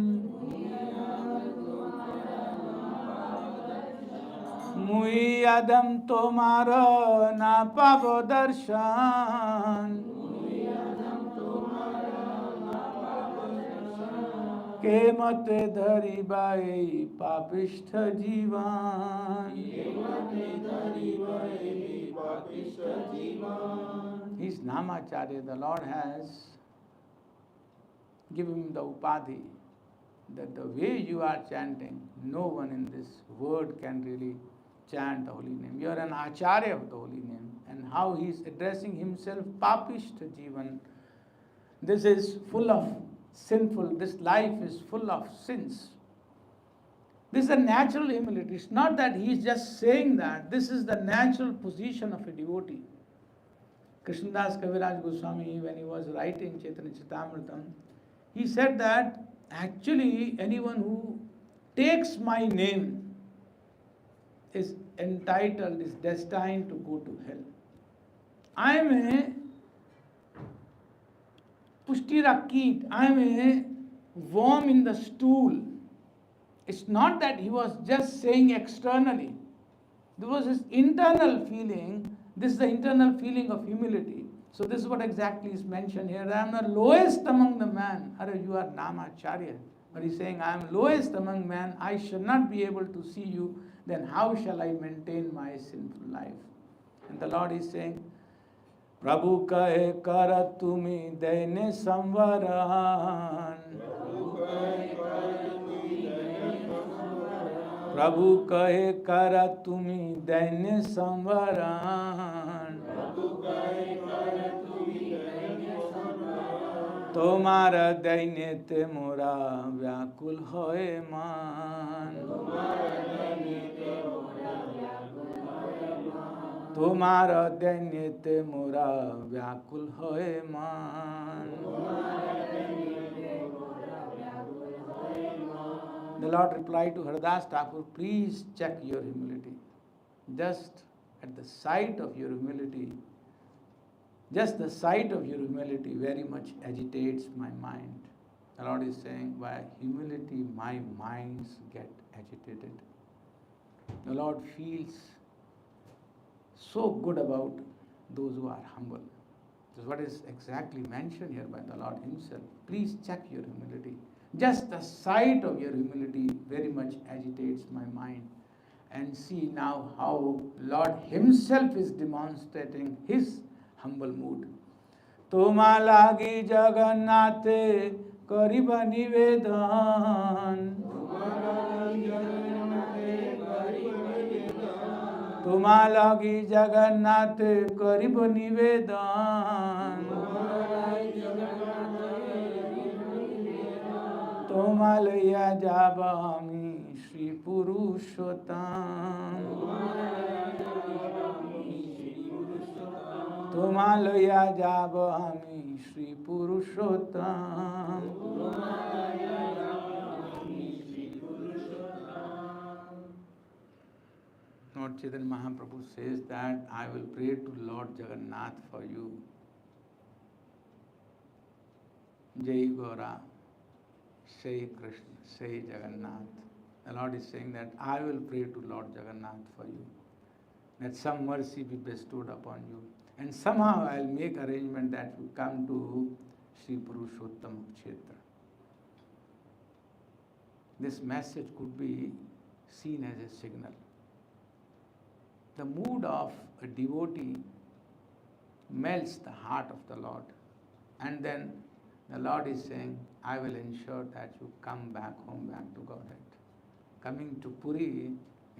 मुई अधम तुम्हारा ना पाब दर्शन के मत धरी बाई पापिष्ठ जीवन His Namacharya, the Lord has given him the upadhi that the way you are chanting, no one in this world can really chant the holy name. You are an Acharya of the holy name. And how he is addressing himself, Papishta Jivan. This is full of sinful, this life is full of sins. This is a natural humility. It's not that he is just saying that. This is the natural position of a devotee. Krishnadas Kaviraj Goswami, when he was writing Chaitanya Charitamrita, he said that actually anyone who takes my name is entitled, is destined to go to hell. I am a Pushtirakeet, I am a worm in the stool. It's not that he was just saying externally. There was his internal feeling. This is the internal feeling of humility. So this is what exactly is mentioned here. I am the lowest among the men. You are Namacharya. But he's saying, I am lowest among men. I shall not be able to see you. Then how shall I maintain my sinful life? And the Lord is saying, प्रभु कहे कर तुमी दैन्य संवरण, प्रभु कहे कर तुमी दैन्य संवरण, তোমার দৈন্যতে মোরা ব্যাকুল হয়ে মান, তোমার দৈন্যতে মোরা ব্যাকুল হয়ে মান। The Lord replied to Haridas Thakur, please check your humility. Just at the sight of your humility, just the sight of your humility very much agitates my mind. The Lord is saying, by humility my minds get agitated. The Lord feels so good about those who are humble. This is what is exactly mentioned here by the Lord himself. Please check your humility. Just the sight of your humility very much agitates my mind. And see now how Lord himself is demonstrating his humble mood. তোমা লাগি জগন্নাথে করিব নিবেদন, তোমা লাগি জগন্নাথে করিব নিবেদন, তোমা লইয়া যাব আমি শ্রী পুরুষোত্তম, তোমা লইয়া যাব আমি Shri Purushottam. Lord Chaitanya Mahaprabhu says that I will pray to Lord Jagannath for you. Jai Gaura, Sai Krishna, Sai Jagannath. The Lord is saying that I will pray to Lord Jagannath for you, that some mercy be bestowed upon you. And somehow I'll make arrangement that you come to Sri Purushottam Kshetra. This message could be seen as a signal. The mood of a devotee melts the heart of the Lord. And then the Lord is saying, I will ensure that you come back home, back to Godhead. Coming to Puri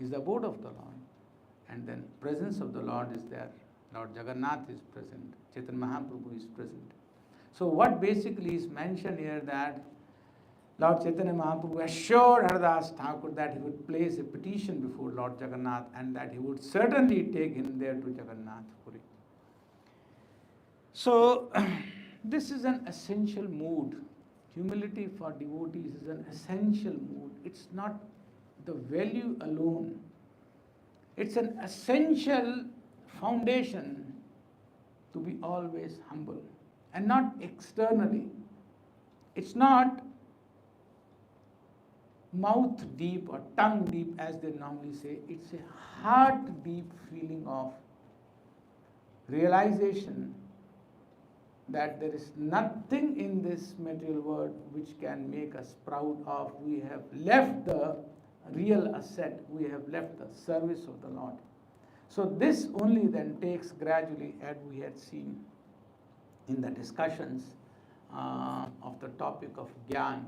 is the abode of the Lord. And then presence of the Lord is there. Lord Jagannath is present. Chaitanya Mahaprabhu is present. So what basically is mentioned here, that Lord Chaitanya Mahaprabhu assured Haridas Thakur that he would place a petition before Lord Jagannath and that he would certainly take him there to Jagannath Puri. So this is an essential mood. Humility for devotees is an essential mood. It's not the value alone. It's an essential foundation to be always humble, and not externally. It's not mouth deep or tongue deep as they normally say. It's a heart deep feeling of realization that there is nothing in this material world which can make us proud of. We have left the real asset, we have left the service of the Lord. So this only then takes gradually, as we had seen in the discussions of the topic of Gyan,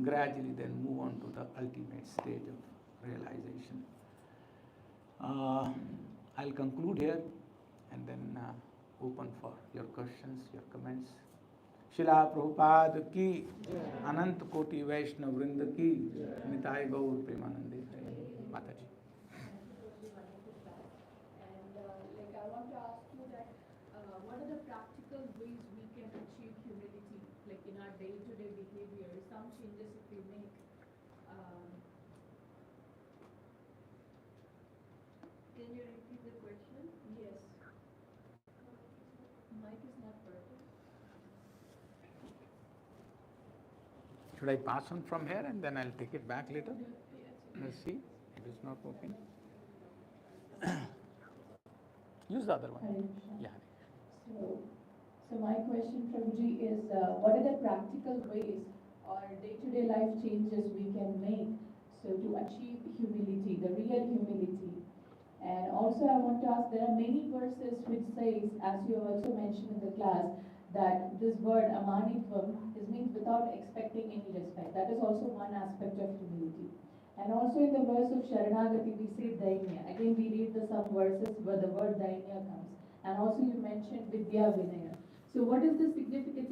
gradually then move on to the ultimate stage of realization. I'll conclude here and then open for your questions, your comments. Srila Prabhupada ki, Anant Koti Vaishnav Vrinda ki, Nitai Gaur Premanande. Mataji. I want to ask you that what are the practical ways we can achieve humility, like in our day-to-day behavior, some changes if we make. Can you repeat the question? Yes. Mic is not perfect. Should I pass on from here and then I'll take it back later? Yes. Let's see. It is not working. Use the other one. Hare Krishna. Yeah. So my question, Prabhuji, is what are the practical ways or day-to-day life changes we can make so to achieve humility, the real humility? And also also I want to ask, there are many verses which says, as you have also mentioned in the class, that this word amanitvam is means without expecting any respect. That is also one aspect of humility. And also in the verse of Sharanagati we say dainya. Again we read some verses where the word dainya comes. And also you mentioned vidya vinaya. So what is the significance?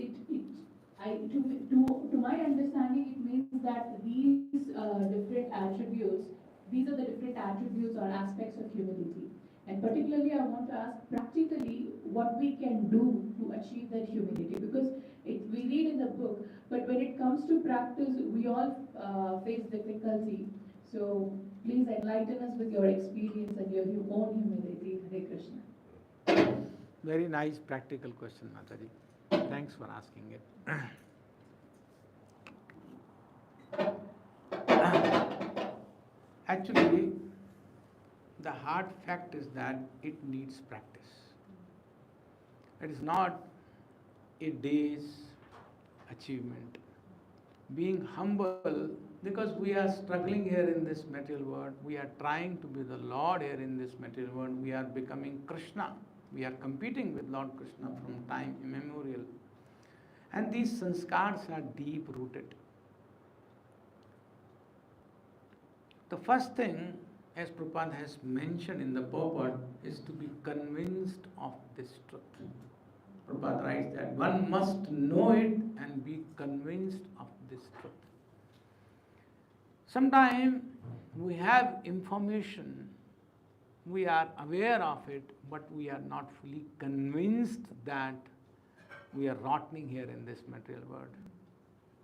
To my understanding, it means that these different attributes, these are the different attributes or aspects of humility. And particularly, I want to ask practically what we can do to achieve that humility. Because we read in the book, but when it comes to practice, we all face difficulty. So please enlighten us with your experience and your own humility. Hare Krishna. Very nice practical question, Mataji. Thanks for asking it. Actually, the hard fact is that it needs practice. It is not a day's achievement. Being humble, because we are struggling here in this material world, we are trying to be the Lord here in this material world, we are becoming Krishna. We are competing with Lord Krishna from time immemorial. And these sanskars are deep rooted. The first thing, as Prabhupada has mentioned in the purport, is to be convinced of this truth. Prabhupada writes that one must know it and be convinced of this truth. Sometimes we have information, we are aware of it, but we are not fully convinced that we are rotting here in this material world,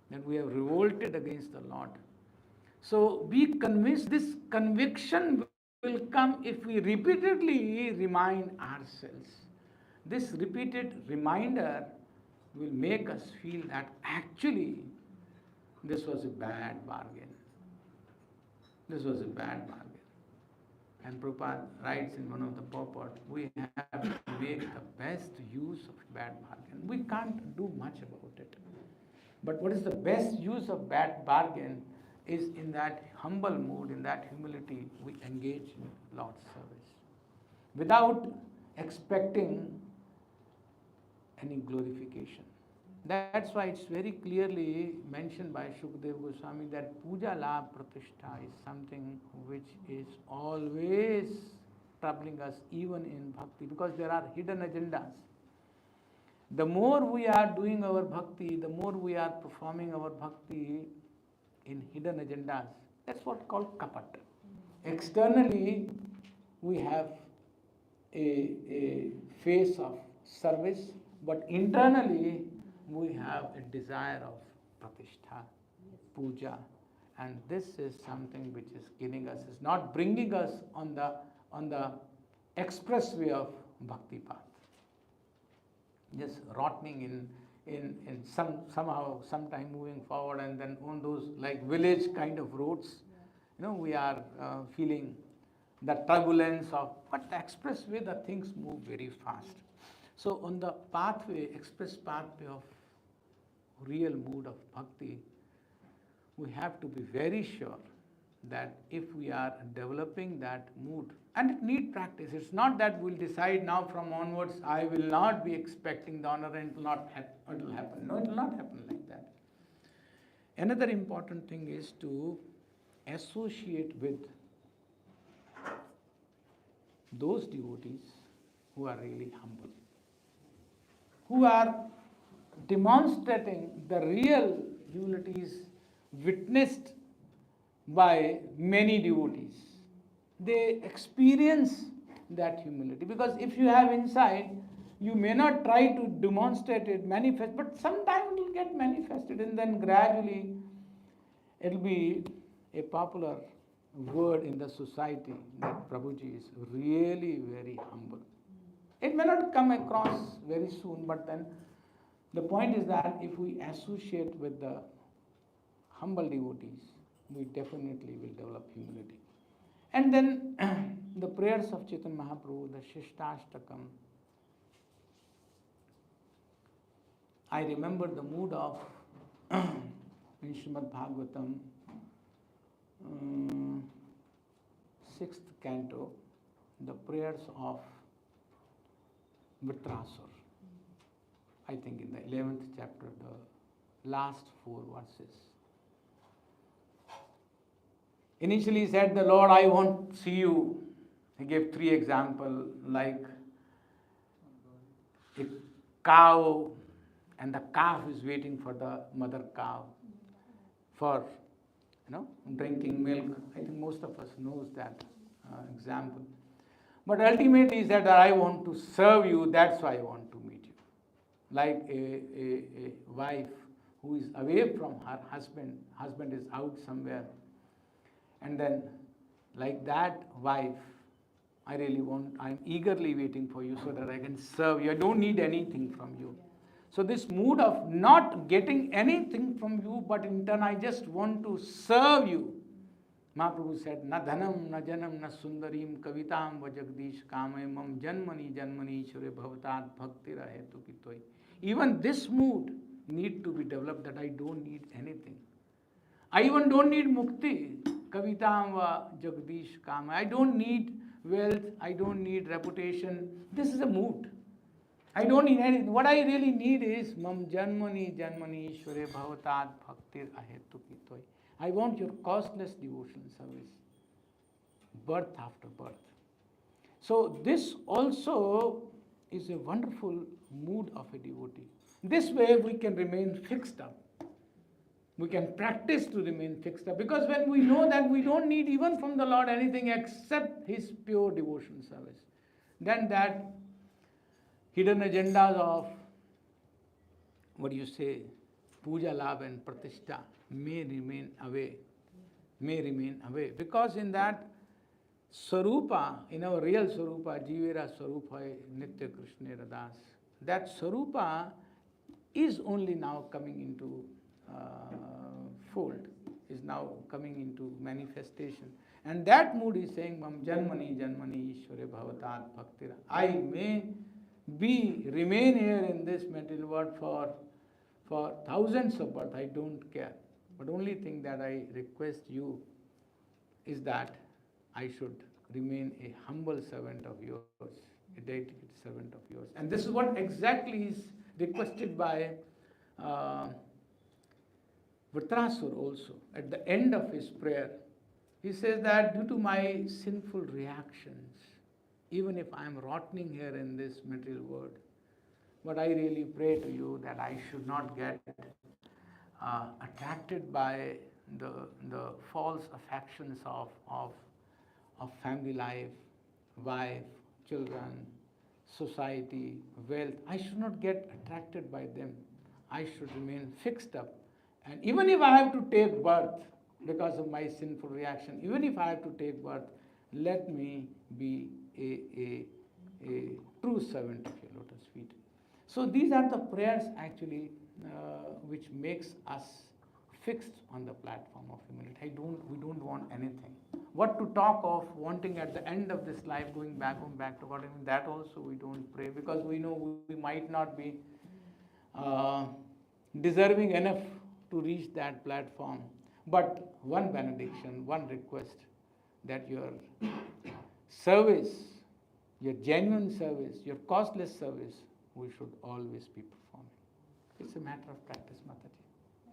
that we have revolted against the Lord. So be convinced. This conviction will come if we repeatedly remind ourselves. This repeated reminder will make us feel that actually this was a bad bargain. This was a bad bargain. And Prabhupada writes in one of the purport, we have to make the best use of bad bargain. We can't do much about it. But what is the best use of bad bargain is in that humble mood, in that humility, we engage in Lord's service without expecting any glorification. That's why it's very clearly mentioned by Shukadeva Goswami that puja la pratishtha is something which is always troubling us even in bhakti, because there are hidden agendas. The more we are doing our bhakti, the more we are performing our bhakti in hidden agendas. That's what called kapat. Externally, we have a face of service, but internally, we have a desire of pratishtha, puja, and this is something which is killing us, is not bringing us on the express way of bhakti path. Just rotting in sometime moving forward, and then on those like village kind of roads, we are feeling the turbulence of, but the expressway, the things move very fast. So on the pathway, express pathway of real mood of bhakti, we have to be very sure that if we are developing that mood, and it needs practice. It's not that we'll decide now from onwards, I will not be expecting the honor and it will happen. No, it will not happen like that. Another important thing is to associate with those devotees who are really humble, who are demonstrating the real humilities witnessed by many devotees. They experience that humility, because if you have insight, you may not try to demonstrate it, manifest, but sometime it will get manifested, and then gradually it will be a popular word in the society that Prabhuji is really very humble. It may not come across very soon, but then the point is that if we associate with the humble devotees, we definitely will develop humility. And then the prayers of Chaitanya Mahaprabhu, the Shishtashtakam. I remember the mood of in Srimad Bhagavatam, 6th canto, the prayers of Vrindavana. I think in the 11th chapter, the last 4 verses. Initially he said, the Lord, I won't see you. He gave 3 examples, like a cow, and the calf is waiting for the mother cow for drinking milk. I think most of us knows that example. But ultimately he said that I want to serve you, that's why I want to meet you. Like a wife who is away from her husband is out somewhere, and then like that wife, I'm eagerly waiting for you so that I can serve you. I don't need anything from you. So this mood of not getting anything from you, but in turn I just want to serve you. Mahaprabhu said, na dhanam, na janam, na sundarim, kavitam va jagdish kamemam janmani janmani ishure bhavatat bhakti rahetu kitoi. Even this mood need to be developed, that I don't need anything. I even don't need mukti, kavitam va jagdish kama. I don't need wealth, I don't need reputation. This is a mood. I don't need anything. What I really need is mam janmani janmani ishvare bhavatat bhaktir ahetu kitoi. I want your costless devotional service, birth after birth. So this also is a wonderful mood of a devotee. This way we can remain fixed up. We can practice to remain fixed up, because when we know that we don't need even from the Lord anything except His pure devotional service, then that hidden agendas of, puja, labh and pratishtha may remain away. Because in that Swarupa, in our real Swarupa, Jivera Swarupa Nitya Krishna Radas, that Swarupa is only now coming into fold, is now coming into manifestation. And that mood is saying, Mam Janmani Janmani Ishvare Bhavatat Bhaktira. I may remain here in this material world for thousands of births, I don't care. But only thing that I request you is that I should remain a humble servant of yours, a dedicated servant of yours. And this is what exactly is requested by Vrindavana also. At the end of his prayer, he says that due to my sinful reactions, even if I am rotting here in this material world, but I really pray to you that I should not get attracted by the false affections of family life, wife, children, society, wealth. I should not get attracted by them. I should remain fixed up. And even if I have to take birth because of my sinful reaction, even if I have to take birth, let me be a true servant of your lotus feet. So these are the prayers actually which makes us fixed on the platform of humility. We don't want anything. What to talk of wanting at the end of this life going back to God, that also we don't pray, because we know we might not be deserving enough to reach that platform. But one benediction, one request, that your service, your genuine service, your costless service, we should always be performing. It's a matter of practice, Mataji.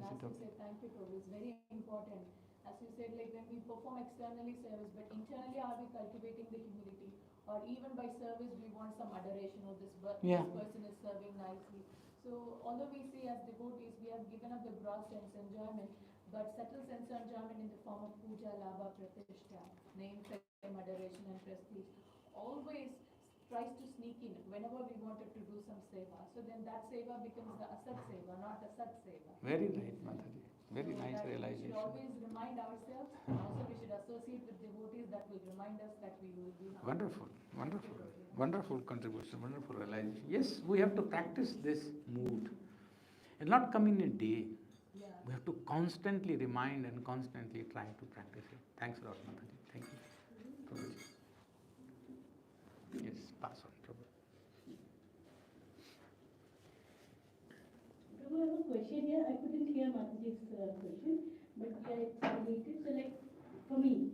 As you said, thank you, Prabhu. It's very important. As you said, like when we perform externally service, but internally are we cultivating the humility? Or even by service, we want some adoration, or this person is serving nicely. So although we see as devotees, we have given up the gross sense enjoyment, but subtle sense enjoyment in the form of puja, labha, pratishtha, name, fame, adoration and prestige, always tries to sneak in whenever we wanted to do some seva. So then that seva becomes the asat seva, not the sat seva. Very right, Mataji. Very nice realization. We should always remind ourselves, and also we should associate with devotees that will remind us that we will be humble. Wonderful contribution, wonderful realization. Yes, we have to practice this mood. It'll not come in a day. Yeah. We have to constantly remind and constantly try to practice it. Thanks a lot, Mataji. Thank you. Prabhuji. Yes, pass on, Prabhu. Prabhu, I have a question here. I couldn't hear Mataji's question, but yeah, it's related. So, like, for me,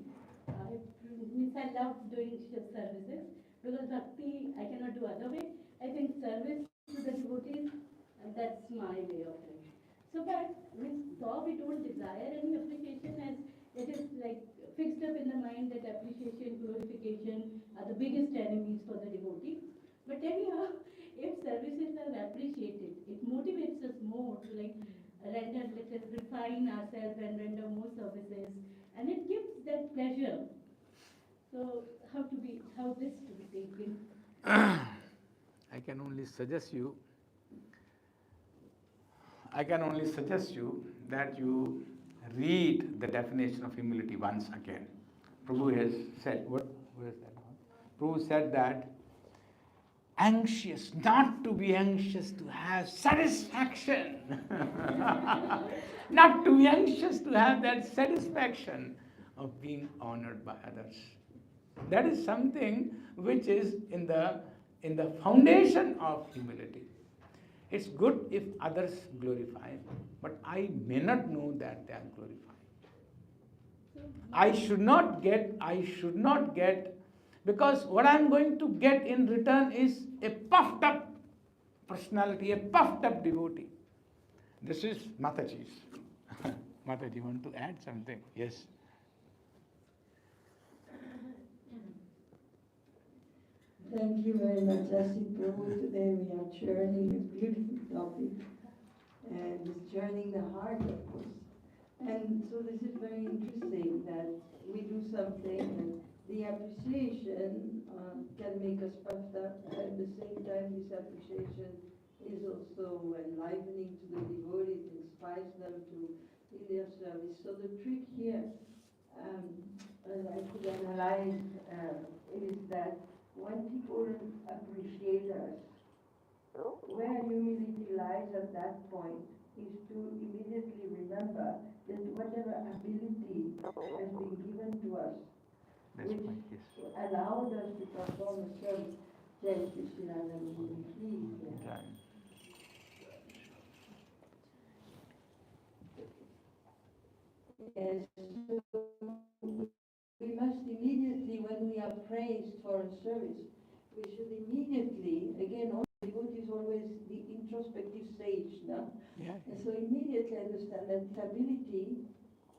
I love doing services, other way. I think service to the devotees, and that's my way of it. So, but though we don't desire any appreciation, as it is like fixed up in the mind that appreciation, glorification are the biggest enemies for the devotee. But anyhow, if services are appreciated, it motivates us more to like render, let us refine ourselves and render more services, and it gives that pleasure. So how this to be taken? I can only suggest you that you read the definition of humility once again. Prabhu has said, where is that? Prabhu said that not to be anxious to have satisfaction. Not to be anxious to have that satisfaction of being honored by others. That is something which is in the foundation of humility. It's good if others glorify, but I may not know that they are glorifying. I should not get, because what I'm going to get in return is a puffed up personality, a puffed up devotee. This is Mataji's. Mataji, you want to add something? Yes. Thank you very much, Asita Prabhu. Today we are journeying a beautiful topic, and it's journeying the heart, of course. And so this is very interesting that we do something, and the appreciation can make us puffed up, and at the same time this appreciation is also enlivening to the devotees, inspires them to in their service. So the trick here, as I could analyze, is that when people appreciate us, where humility lies at that point is to immediately remember that whatever ability has been given to us, which allowed us to perform a service, Jai Krishna, please. Yes, so we must immediately, when we are praised for a service, we should immediately, again, all devotees always the introspective sage, no? Yeah. And so immediately understand that this ability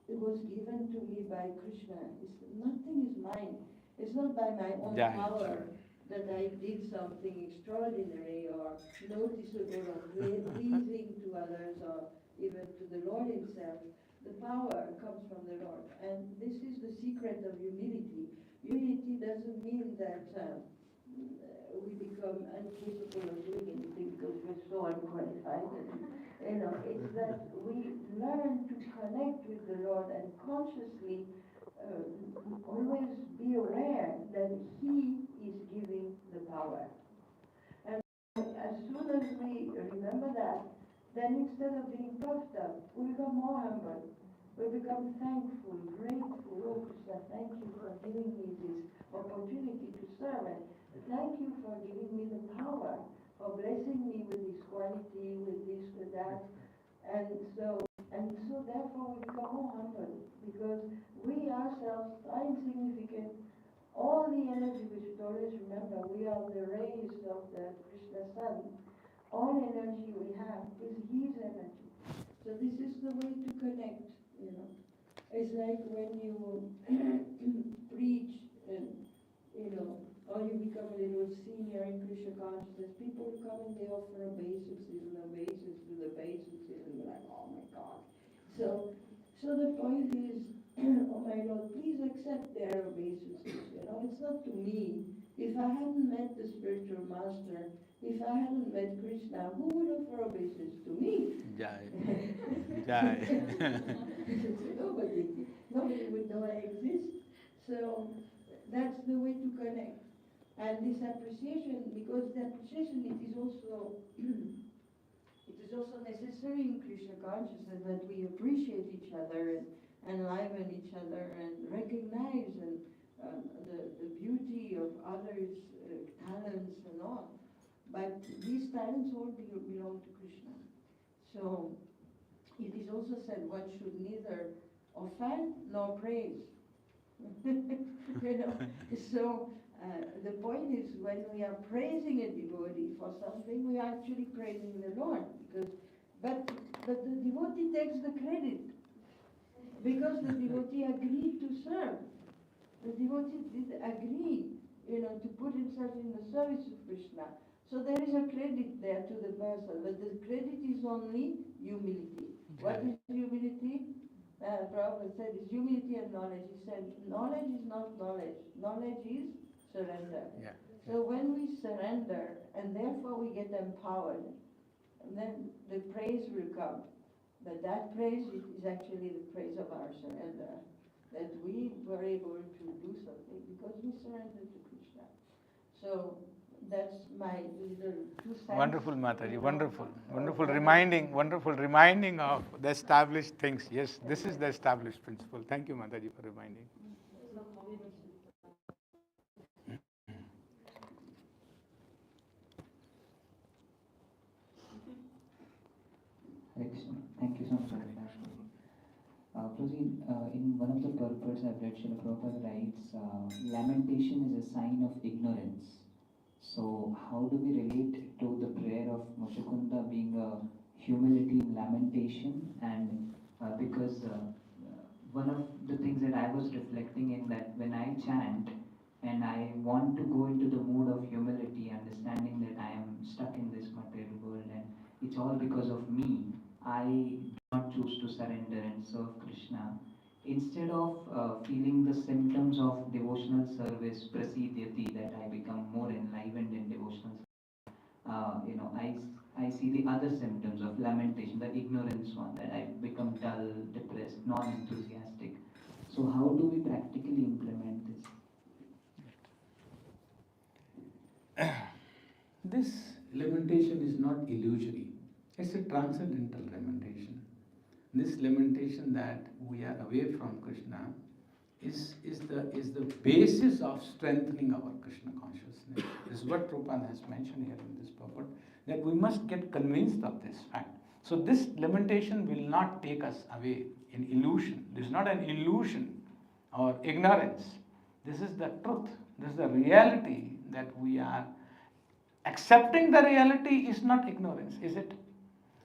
was given to me by Krishna. Nothing is mine. It's not by my own power that I did something extraordinary or noticeable or pleasing to others or even to the Lord himself. The power comes from the Lord. And this is the secret of humility. Humility doesn't mean that we become incapable of doing anything because we're so unqualified. It's that we learn to connect with the Lord and consciously always be aware that He is giving the power. And as soon as we remember that, then instead of being puffed up, we become more humble. We become thankful, grateful. Oh, Krishna, thank you for giving me this opportunity to serve. And thank you for giving me the power, for blessing me with this quality, with this, with that. And so therefore we become more humble, because we ourselves are insignificant. All the energy, we should always remember, we are the rays of the Krishna sun. All energy we have is His energy. So this is the way to connect, It's like when you preach and, or you become a little senior in Krishna consciousness, people come and they offer obeisances and obeisances, and you're like, oh my God. So the point is, oh my Lord, please accept their obeisances. It's not to me. If I hadn't met the spiritual master, if I hadn't met Krishna, who would offer obeisance to me? Jai. Jai. Nobody would know I exist. So that's the way to connect. And this appreciation, because the appreciation, it is also necessary in Krishna consciousness that we appreciate each other and enliven each other and recognize the beauty of others' talents and all. But these talents all belong to Krishna. So it is also said one should neither offend nor praise. So The point is, when we are praising a devotee for something, we are actually praising the Lord. But the devotee takes the credit because the devotee agreed to serve. The devotee did agree, to put himself in the service of Krishna. So there is a credit there to the person, but the credit is only humility. What is humility? Prabhupada said, is humility and knowledge. He said, knowledge is not knowledge. Knowledge is surrender. Yeah. So when we surrender, and therefore we get empowered, and then the praise will come. But that praise is actually the praise of our surrender, that we were able to do something because we surrendered to Krishna. So that's my little 2 cents. Wonderful, Mataji, wonderful. Wonderful reminding of the established things. Yes, this is the established principle. Thank you, Mataji, for reminding. Hare Krishna. Thank you so much for the class. Prabhuji, in one of the purports I've read, Srila Prabhupada writes, lamentation is a sign of ignorance. So how do we relate to the prayer of Mushakunda being a humility in lamentation? And because one of the things that I was reflecting in that when I chant and I want to go into the mood of humility, understanding that I am stuck in this material world and it's all because of me, I do not choose to surrender and serve Krishna. Instead of feeling the symptoms of devotional service, prasidhyati, that I become more enlivened in devotional service, I see the other symptoms of lamentation, the ignorance one, that I become dull, depressed, non-enthusiastic. So how do we practically implement this? This lamentation is not illusory. It's a transcendental lamentation. This lamentation that we are away from Krishna is the basis of strengthening our Krishna consciousness. This is what Prabhupada has mentioned here in this purport, that we must get convinced of this fact. So this lamentation will not take us away in illusion. This is not an illusion or ignorance. This is the truth. This is the reality that we are accepting. The reality is not ignorance, is it?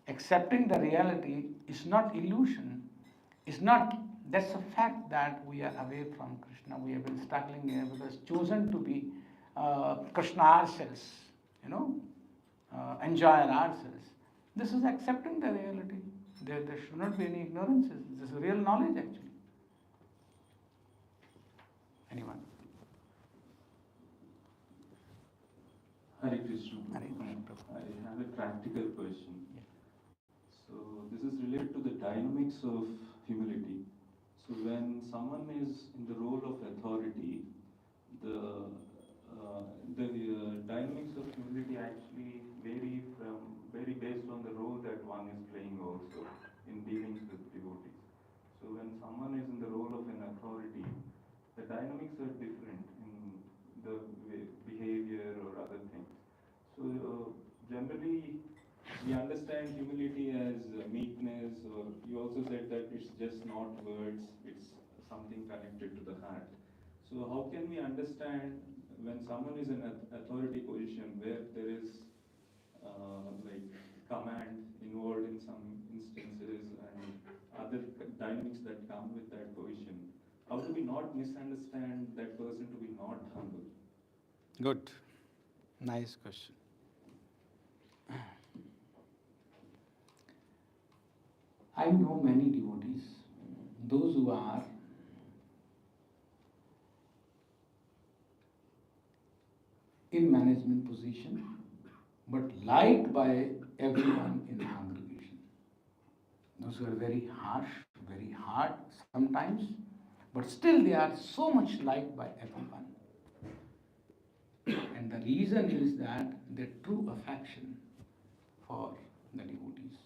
Accepting the reality is not illusion, is not, that's a fact that we are away from Krishna. We have been struggling here because chosen to be Krishna ourselves, enjoy ourselves. This is accepting the reality. There should not be any ignorances. This is real knowledge actually. Anyone? Hare Krishna. Hare Krishna. I have a practical question. So this is related to the dynamics of humility. So when someone is in the role of authority, the dynamics of humility actually vary based on the role that one is playing also in dealings with devotees. So when someone is in the role of an authority, the dynamics are different in the behavior or other things. So generally, we understand humility as meekness, or you also said that it's just not words, it's something connected to the heart. So how can we understand when someone is in an authority position where there is like command involved in some instances and other dynamics that come with that position? How do we not misunderstand that person to be not humble? Good. Nice question. I know many devotees, those who are in management position, but liked by everyone in the congregation. Those who are very harsh, very hard sometimes, but still they are so much liked by everyone. And the reason is that their true affection for the devotees,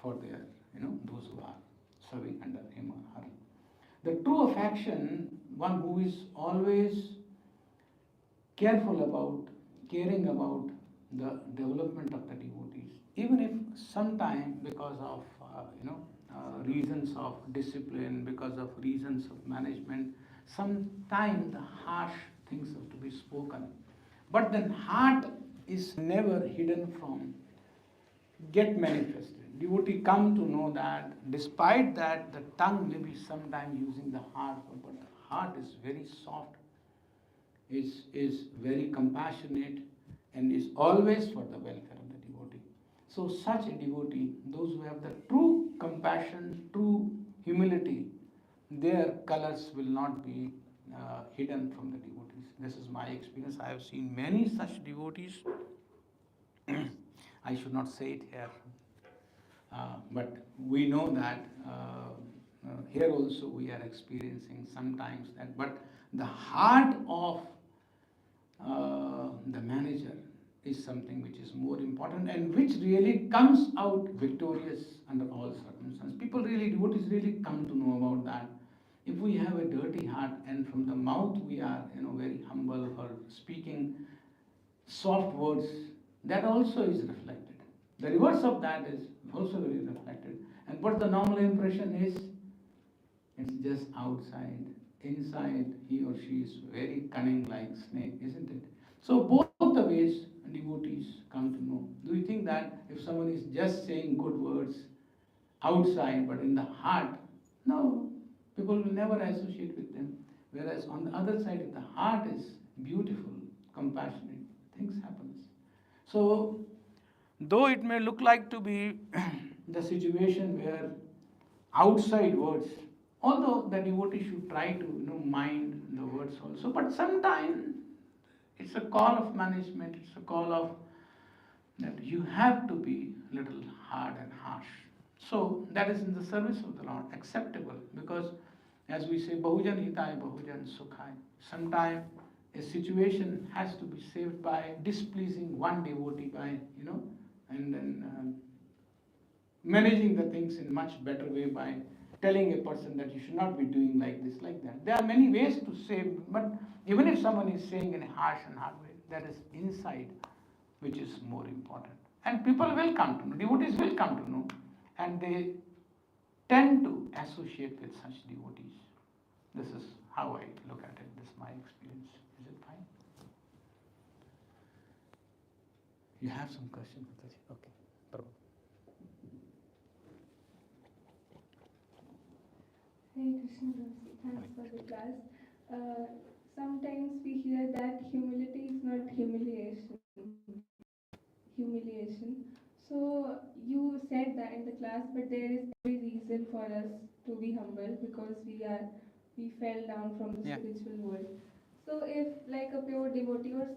for their, those who are serving under him or her. The true affection, one who is always careful about, caring about the development of the devotees, even if sometime because of, reasons of discipline, because of reasons of management, sometime the harsh things have to be spoken. But then heart is never hidden from get manifested. Devotee come to know that despite that the tongue may be sometimes using the heart, but the heart is very soft, is very compassionate, and is always for the welfare of the devotee. So such a devotee, those who have the true compassion, true humility, their colors will not be hidden from the devotees. This is my experience. I have seen many such devotees. I should not say it here, but we know that here also we are experiencing sometimes that. But the heart of the manager is something which is more important and which really comes out victorious under all circumstances. People really, devotees really come to know about that. If we have a dirty heart and from the mouth we are, very humble or speaking soft words, that also is reflected. The reverse of that is also very reflected. And what the normal impression is, it's just outside. Inside, he or she is very cunning like snake, isn't it? So both the ways devotees come to know. Do you think that if someone is just saying good words outside, but in the heart, no, people will never associate with them. Whereas on the other side, if the heart is beautiful, compassionate, things happens. So, though it may look like to be the situation where outside words, although the devotee should try to mind the words also, but sometimes it's a call of management, it's a call of that you have to be little hard and harsh. So that is in the service of the Lord, acceptable, because as we say, Bahujan Hitai, Bahujan Sukhai. Sometimes a situation has to be saved by displeasing one devotee by, and then managing the things in much better way by telling a person that you should not be doing like this, like that. There are many ways to save, but even if someone is saying in a harsh and hard way, that is inside, which is more important. And people will come to know, devotees will come to know, and they tend to associate with such devotees. This is how I look at it. This is my experience. Is it fine? You have some questions? Okay. Prabhu. Hey Krishna, thanks for the class. Sometimes we hear that humility is not humiliation. So you said that in the class, but there is every reason for us to be humble because we fell down from the spiritual world. So if like a pure devotee or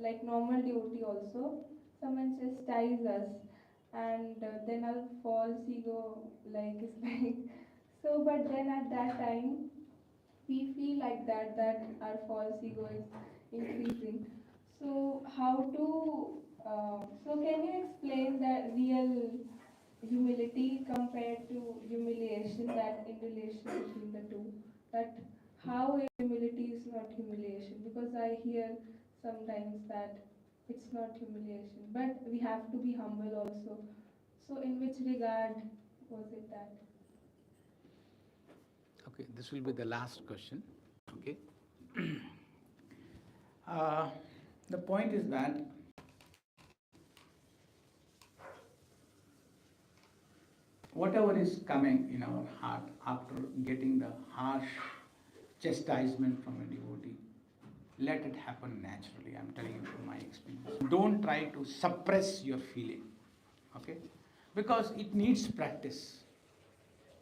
like normal devotee also, someone chastises us, and then our false ego is like so. But then at that time, we feel like that our false ego is increasing. So how to so can you explain the real humility compared to humiliation, that in relation between the two, that how humility is not humiliation, because I hear sometimes that it's not humiliation but we have to be humble also. So in which regard was it that? Okay, this will be the last question. Okay. The point is that whatever is coming in our heart after getting the harsh chastisement from a devotee, let it happen naturally. I'm telling you from my experience. Don't try to suppress your feeling, okay? Because it needs practice.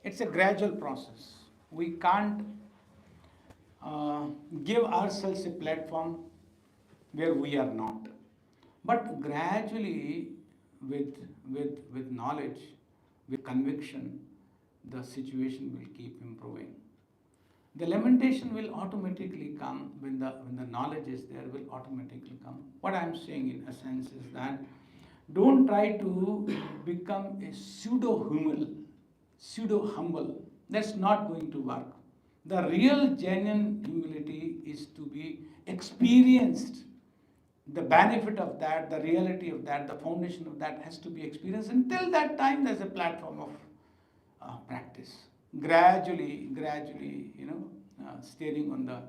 It's a gradual process. We can't give ourselves a platform where we are not. But gradually, with knowledge, with conviction, the situation will keep improving. The lamentation will automatically come when the knowledge is there, will automatically come. What I'm saying in a sense is that don't try to become a pseudo-humble. That's not going to work. The real genuine humility is to be experienced. The benefit of that, the reality of that, the foundation of that has to be experienced. Until that time, there's a platform of practice. Gradually, steering on the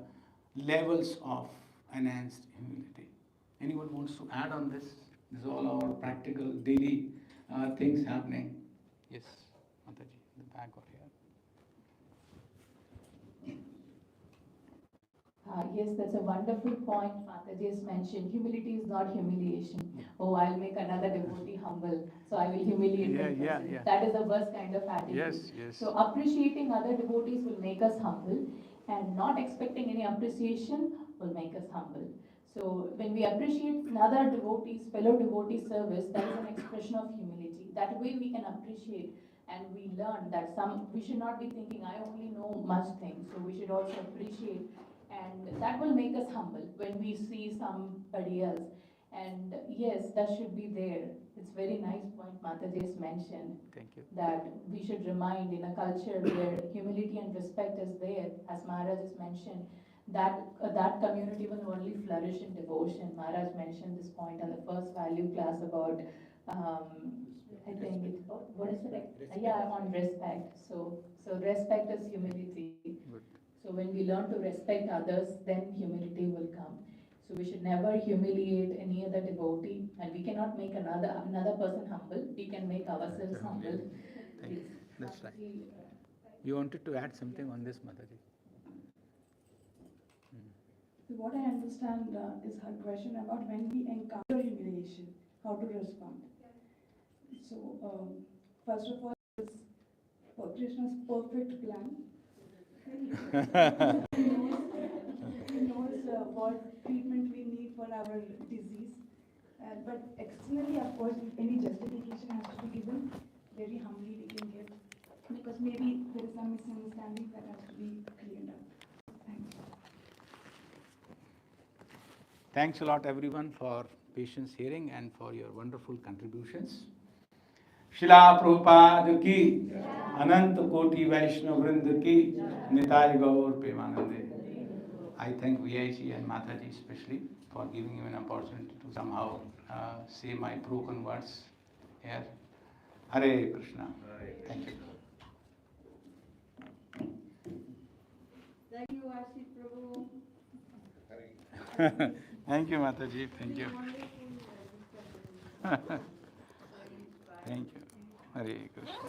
levels of enhanced humility. Anyone wants to add on this? This is all our practical daily things happening. Yes, Mataji, in the back or here. Yes, that's a wonderful point Mataji has mentioned. Humility is not humiliation. Oh, I'll make another devotee humble, so I will humiliate that person. That is the worst kind of attitude. Yes. So appreciating other devotees will make us humble, and not expecting any appreciation will make us humble. So when we appreciate another devotee's, fellow devotee service, that is an expression of humility. That way we can appreciate, and we learn that we should not be thinking, I only know much things, so we should also appreciate, and that will make us humble when we see somebody else. And yes, that should be there. It's very nice point Mataji has mentioned. Thank you. That we should remind in a culture where humility and respect is there, as Maharaj has mentioned, that community will only flourish in devotion. Maharaj mentioned this point on the first value class about, I think it, what is it? Yeah, on respect. So respect is humility. Good. So when we learn to respect others, then humility will come. So we should never humiliate any other devotee, and we cannot make another person humble. We can make ourselves humble. Thank you. That's right. You wanted to add something on this, Mataji? So what I understand is her question about when we encounter humiliation, how to respond. So first of all, is Krishna's perfect plan. He knows what treatment we need for our disease. But externally, of course, any justification has to be given. Very humbly we can give, because maybe there is some misunderstanding that has to be cleared up. Thanks. Thanks a lot, everyone, for patience hearing and for your wonderful contributions. Srila Prabhupada ki, Anant Koti Vaishnava Vrinda ki, Nitai Gaur Premanande. I thank VIHE and Mataji especially for giving me an opportunity to somehow say my broken words here. Hare Krishna. Thank you. Thank you, Asita Prabhu. Thank you, Mataji. Thank you. Thank you. Hare Krishna.